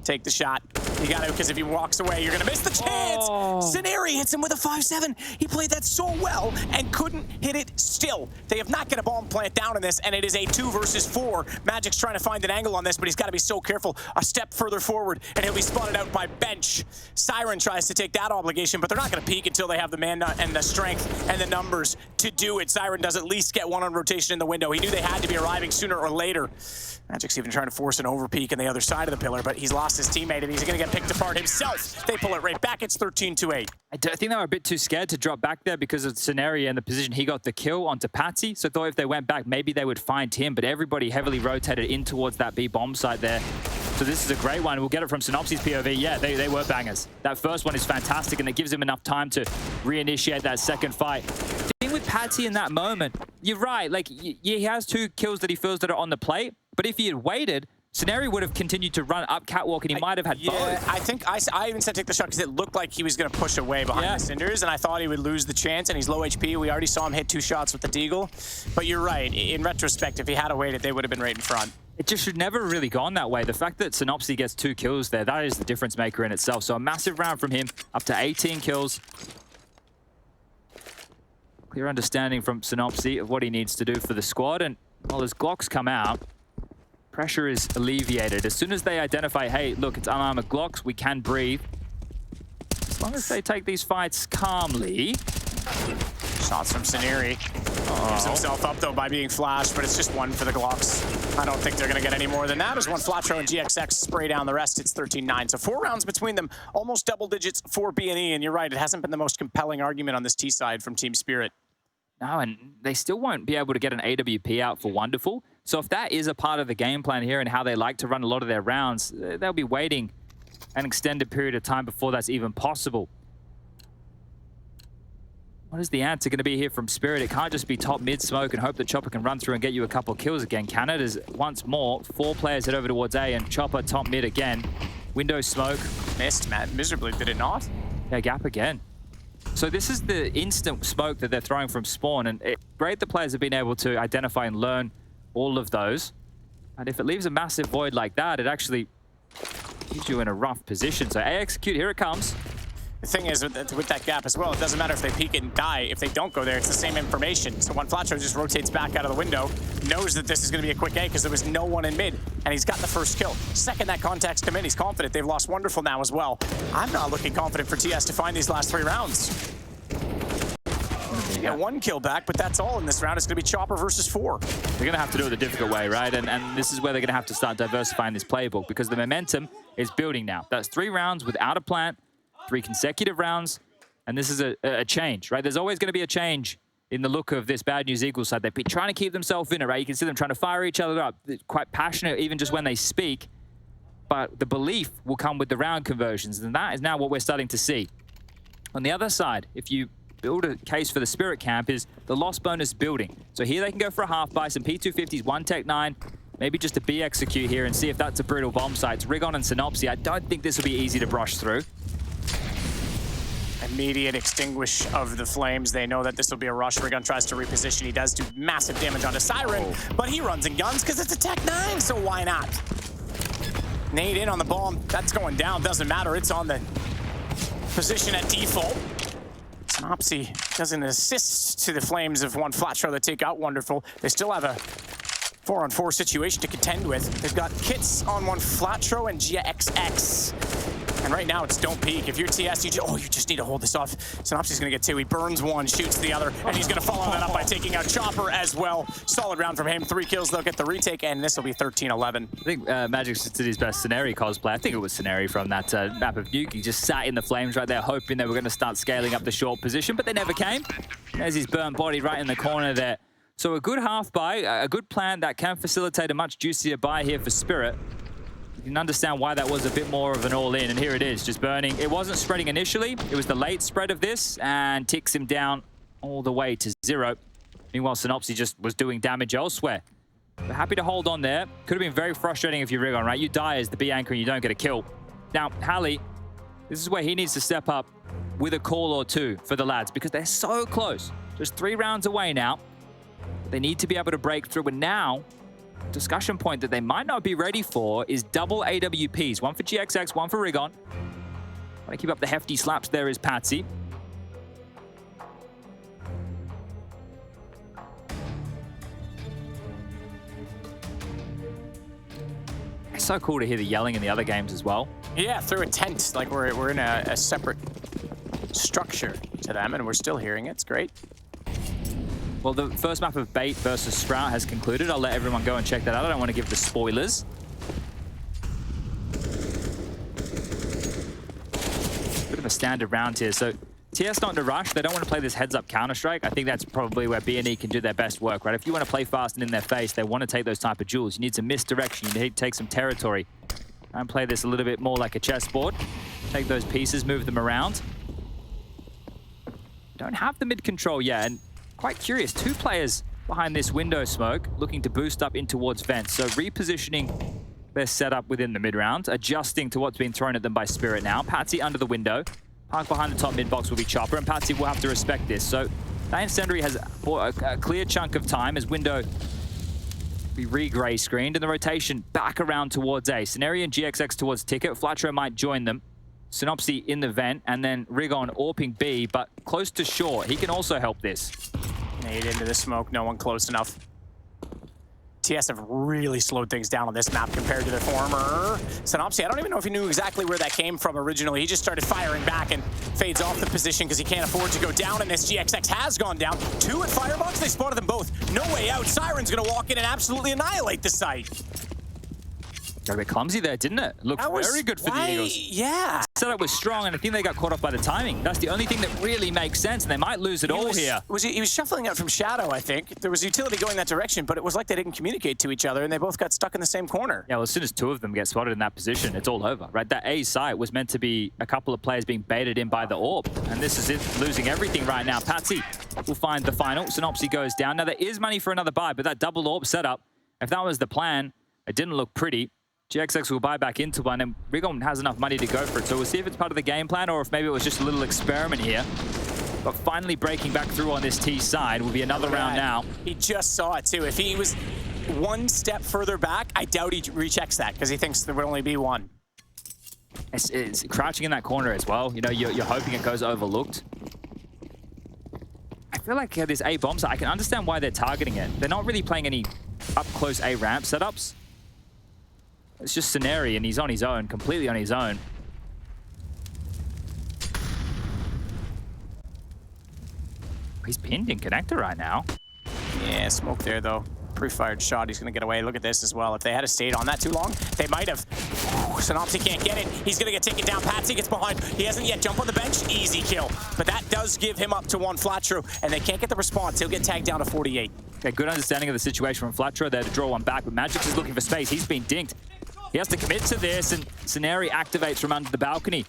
Take the shot. You got to, because if he walks away, you're going to miss the chance. sinnopsyy hits him with a 5-7. He played that so well and couldn't hit it still. They have not got a bomb plant down in this, and it is a 2 versus 4. Magic's trying to find an angle on this, but he's got to be so careful. A step further forward, and he'll be spotted out by Bench. Siren tries to take that obligation, but they're not going to peek until they have the man and the strength and the numbers to do it. Siren does at least get one on rotation in the window. He knew they had to be arriving sooner or later. Magic's even trying to force an overpeek on the other side of the pillar, but he's lost his teammate, and he's going to get picked apart himself. They pull it right back. It's 13-8. I think they were a bit too scared to drop back there because of the scenario and the position he got the kill onto Patsi. So I thought if they went back, maybe they would find him, but everybody heavily rotated in towards that B bomb site there. So this is a great one. We'll get it from sinnopsy's POV. Yeah, they were bangers. That first one is fantastic, and it gives him enough time to reinitiate that second fight. The thing with Patsi in that moment, you're right. Like, he has 2 kills that he feels that are on the plate, but if he had waited, sinnopsyy would have continued to run up catwalk, and he might have had both. I think I even said take the shot because it looked like he was going to push away behind the cinders, and I thought he would lose the chance, and he's low HP. We already saw him hit 2 shots with the deagle. But you're right. In retrospect, if he had waited, they would have been right in front. It just should never really gone that way. The fact that sinnopsyy gets 2 kills there, that is the difference maker in itself. So a massive round from him, up to 18 kills. Clear understanding from sinnopsyy of what he needs to do for the squad. And while his Glocks come out, pressure is alleviated. As soon as they identify, hey, look, it's unarmored Glocks, we can breathe. As long as they take these fights calmly. Shots from sinnopsyy. Gives himself up, though, by being flashed, but it's just 1 for the Glocks. I don't think they're going to get any more than that. As one Flatro and GXX spray down the rest, it's 13-9. So 4 rounds between them, almost double digits for BNE. And you're right, it hasn't been the most compelling argument on this T side from Team Spirit. No, and they still won't be able to get an AWP out for Wonderful. So if that is a part of the game plan here and how they like to run a lot of their rounds, they'll be waiting an extended period of time before that's even possible. What is the answer going to be here from Spirit? It can't just be top mid smoke and hope that Chopper can run through and get you a couple of kills again, can it? As once more, 4 players head over towards A and Chopper top mid again. Window smoke. Missed, Matt. Miserably, did it not? Yeah, gap again. So this is the instant smoke that they're throwing from spawn, and it's great the players have been able to identify and learn all of those. And if it leaves a massive void like that, it actually leaves you in a rough position. So A execute, here it comes. The thing is, with that gap as well, it doesn't matter if they peek it and die. If they don't go there, it's the same information. So when Flatro just rotates back out of the window, knows that this is going to be a quick A because there was no one in mid, and he's got the first kill. Second that contact's come in, he's confident. They've lost Wonderful now as well. I'm not looking confident for TS to find these last 3 rounds. You get 1 kill back, but that's all in this round. It's going to be Chopper versus 4. They're going to have to do it the difficult way, right? And this is where they're going to have to start diversifying this playbook because the momentum is building now. That's 3 rounds without a plant, 3 consecutive rounds. And this is a change, right? There's always going to be a change in the look of this Bad News Eagles side. They've been trying to keep themselves in it, right? You can see them trying to fire each other up. They're quite passionate, even just when they speak. But the belief will come with the round conversions. And that is now what we're starting to see. On the other side, if you build a case for the Spirit Camp, is the loss bonus building. So here they can go for a half buy, some P250s, 1 Tech 9, maybe just a B execute here and see if that's a brutal bomb site. It's Rigon and sinnopsyy. I don't think this will be easy to brush through. Immediate extinguish of the flames. They know that this will be a rush. Rigon tries to reposition. He does do massive damage onto Siren, but he runs and guns because it's a Tech 9, so why not? Nade in on the bomb. That's going down. Doesn't matter. It's on the position at default. sinnopsyy does an assist to the flames of one Flatro that take out Wonderful. They still have a 4-on-4 situation to contend with. They've got kits on one Flatro and GXX. And right now, it's don't peek. If you're TS, you just need to hold this off. sinnopsy's gonna get 2. He burns 1, shoots the other, and he's gonna follow that up by taking out Chopper as well. Solid round from him. 3 kills, they'll get the retake, and this will be 13-11. I think Magic did his best sinnopsyy cosplay. I think it was sinnopsyy from that map of Nuke. He just sat in the flames right there, hoping they were gonna start scaling up the short position, but they never came. There's his burnt body right in the corner there. So a good half buy, a good plan that can facilitate a much juicier buy here for Spirit. You can understand why that was a bit more of an all-in, and here it is, just burning. It wasn't spreading initially. It was the late spread of this, and ticks him down all the way to 0. Meanwhile, sinnopsyy just was doing damage elsewhere. But happy to hold on there. Could have been very frustrating if you rig on, right? You die as the B anchor and you don't get a kill. Now, Halley, this is where he needs to step up with a call or 2 for the lads, because they're so close. Just 3 rounds away now. They need to be able to break through, and now, discussion point that they might not be ready for is double AWPs. 1 for GXX, 1 for Rigon. Want to keep up the hefty slaps there is Patsi. It's so cool to hear the yelling in the other games as well. Yeah, through a tent, like we're in a separate structure to them, and we're still hearing it. It's great. Well, the first map of Bait versus Sprout has concluded. I'll let everyone go and check that out. I don't want to give the spoilers. Bit of a standard round here. So TS not to rush. They don't want to play this heads-up Counter-Strike. I think that's probably where B&E can do their best work, right? If you want to play fast and in their face, they want to take those type of duels. You need some misdirection. You need to take some territory. And play this a little bit more like a chessboard. Take those pieces, move them around. Don't have the mid control yet, and quite curious, 2 players behind this window smoke looking to boost up in towards vents. So repositioning their setup within the mid round, adjusting to what's being thrown at them by Spirit now. Patsi under the window. Park behind the top mid box will be Chopper, and Patsi will have to respect this. So that incendiary has bought a clear chunk of time as window be re-gray screened, and the rotation back around towards A. sinnopsyy and GXX towards Ticket. Flatro might join them. sinnopsyy in the vent, and then Rigon AWPing B, but close to short. He can also help this. Nade into the smoke, no one close enough. TS have really slowed things down on this map compared to their former. sinnopsyy, I don't even know if he knew exactly where that came from originally. He just started firing back and fades off the position because he can't afford to go down, and this GXX has gone down. 2 at Firebox, they spotted them both. No way out. Siren's gonna walk in and absolutely annihilate the site. Got a bit clumsy there, didn't it? Looked very good for the Eagles. Yeah. Setup was strong, and I think they got caught up by the timing. That's the only thing that really makes sense, and they might lose it all here. He was shuffling out from Shadow, I think. There was utility going that direction, but it was like they didn't communicate to each other, and they both got stuck in the same corner. Yeah, well, as soon as 2 of them get spotted in that position, it's all over, right? That A site was meant to be a couple of players being baited in by the AWP, and this is it, losing everything right now. Patsi will find the final. sinnopsyy goes down. Now, there is money for another buy, but that double AWP setup, if that was the plan, it didn't look pretty. GXX will buy back into one, and Rigon has enough money to go for it. So we'll see if it's part of the game plan or if maybe it was just a little experiment here. but finally breaking back through on this T side will be another round now. He just saw it too. If he was one step further back, I doubt he rechecks that because he thinks there would only be one. It's crouching in that corner as well. You know, you're hoping it goes overlooked. I feel like this A bomb site, I can understand why they're targeting it. They're not really playing any up-close A ramp setups. It's just sinnopsyy, and he's on his own, completely on his own. He's pinned in connector right now. Yeah, smoke there though. Pre-fired shot, he's gonna get away. Look at this as well. If they had stayed on that too long, they might have. sinnopsyy can't get it. He's gonna get taken down. Patsi gets behind. He hasn't yet jumped on the bench. Easy kill. But that does give him up to one Flatro, and they can't get the response. He'll get tagged down to 48. Okay, good understanding of the situation from Flatro there to draw one back, but Magic is looking for space. He's been dinked. He has to commit to this, and sinnopsyy activates from under the balcony.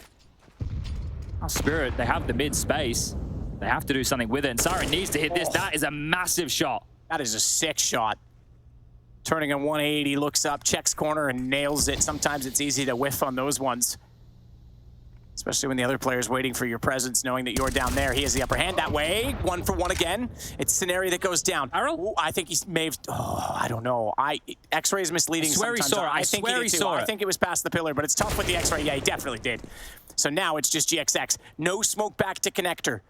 Oh, Spirit, they have the mid space. They have to do something with it, and Siren needs to hit this. That is a massive shot. That is a sick shot. Turning a 180, looks up, checks corner, and nails it. Sometimes it's easy to whiff on those ones. Especially when the other player's waiting for your presence, knowing that you're down there. He has the upper hand that way. 1 for 1 again. It's sinnopsyy that goes down. Ooh, I think he may have... Oh, I don't know. X-ray is misleading sometimes. I swear he saw it. I swear he saw it. I think it was past the pillar, but it's tough with the X-ray. Yeah, he definitely did. So now it's just GXX. No smoke back to connector.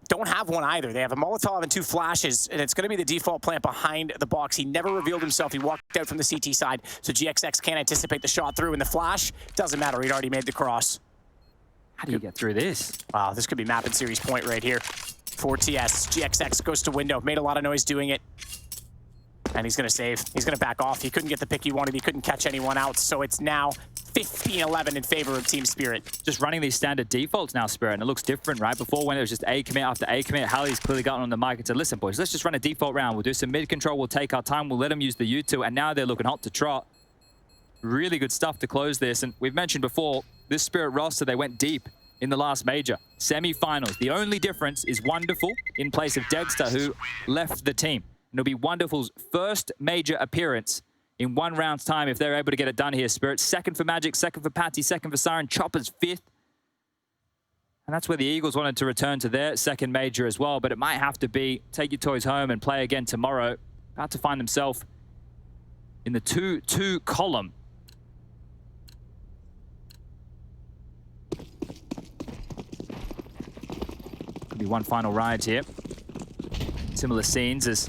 Don't have one either. They have a Molotov and 2 flashes, and it's going to be the default plant behind the box. He never revealed himself. He walked out from the CT side, so GXX can't anticipate the shot through. And the flash, doesn't matter. He'd already made the cross. How do you get through this? Wow, this could be map and series point right here. 4TS, GXX goes to window. Made a lot of noise doing it. And he's going to save. He's going to back off. He couldn't get the pick he wanted. He couldn't catch anyone out, so it's now 15-11 in favor of Team Spirit. Just running these standard defaults now, Spirit, and it looks different, right? Before, when it was just A commit after A commit, Hallie's clearly gotten on the mic and said, listen, boys, let's just run a default round. We'll do some mid control. We'll take our time. We'll let them use the U2, and now they're looking hot to trot. Really good stuff to close this, and we've mentioned before, this Spirit roster, they went deep in the last major. Semi-finals. The only difference is Wonderful in place of Dexter, who left the team. And it'll be Wonderful's first major appearance in 1 round's time if they're able to get it done here, Spirit. Second for Magic, second for Patsi, second for Siren, Chopper's 5th. And that's where the Eagles wanted to return to their second major as well, but it might have to be take your toys home and play again tomorrow. About to find themselves in the 2-2 column. Could be one final ride here. Similar scenes as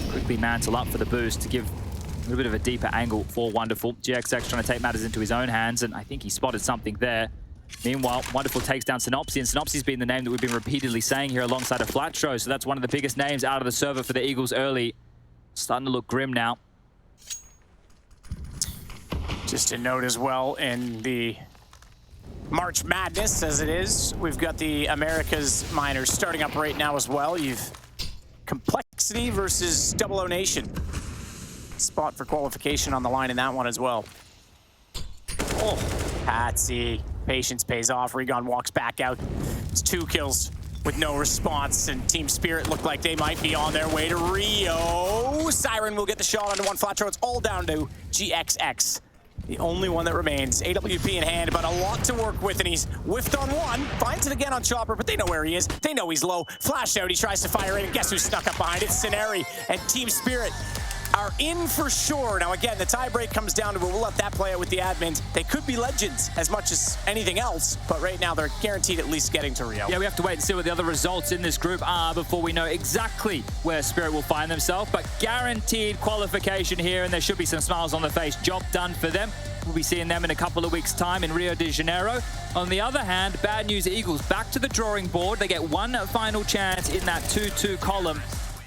quickly mantle up for the boost to give a little bit of a deeper angle for Wonderful. GXX trying to take matters into his own hands, and I think he spotted something there. Meanwhile, Wonderful takes down sinnopsyy, and sinnopsy's been the name that we've been repeatedly saying here alongside of Flatro, so that's one of the biggest names out of the server for the Eagles early. Starting to look grim now. Just a note as well, in the March Madness, as it is, we've got the Americas Minors starting up right now as well. You've Complexity versus 00 Nation. Spot for qualification on the line in that one as well. Oh, Patsi. Patience pays off. Regon walks back out. It's 2 kills with no response, and Team Spirit look like they might be on their way to Rio. Siren will get the shot onto one Flatro. It's all down to GXX. The only one that remains. AWP in hand, but a lot to work with, and he's whiffed on one. Finds it again on Chopper, but they know where he is. They know he's low. Flash out, he tries to fire in, and guess who snuck up behind? It's sinnopsyy, and Team Spirit are in for sure. Now again, the tiebreak comes down to, we'll let that play out with the admins. They could be legends as much as anything else, but right now they're guaranteed at least getting to Rio. Yeah, we have to wait and see what the other results in this group are before we know exactly where Spirit will find themselves, but guaranteed qualification here, and there should be some smiles on the face. Job done for them. We'll be seeing them in a couple of weeks' time in Rio de Janeiro. On the other hand, bad news, Eagles back to the drawing board. They get one final chance in that 2-2 column.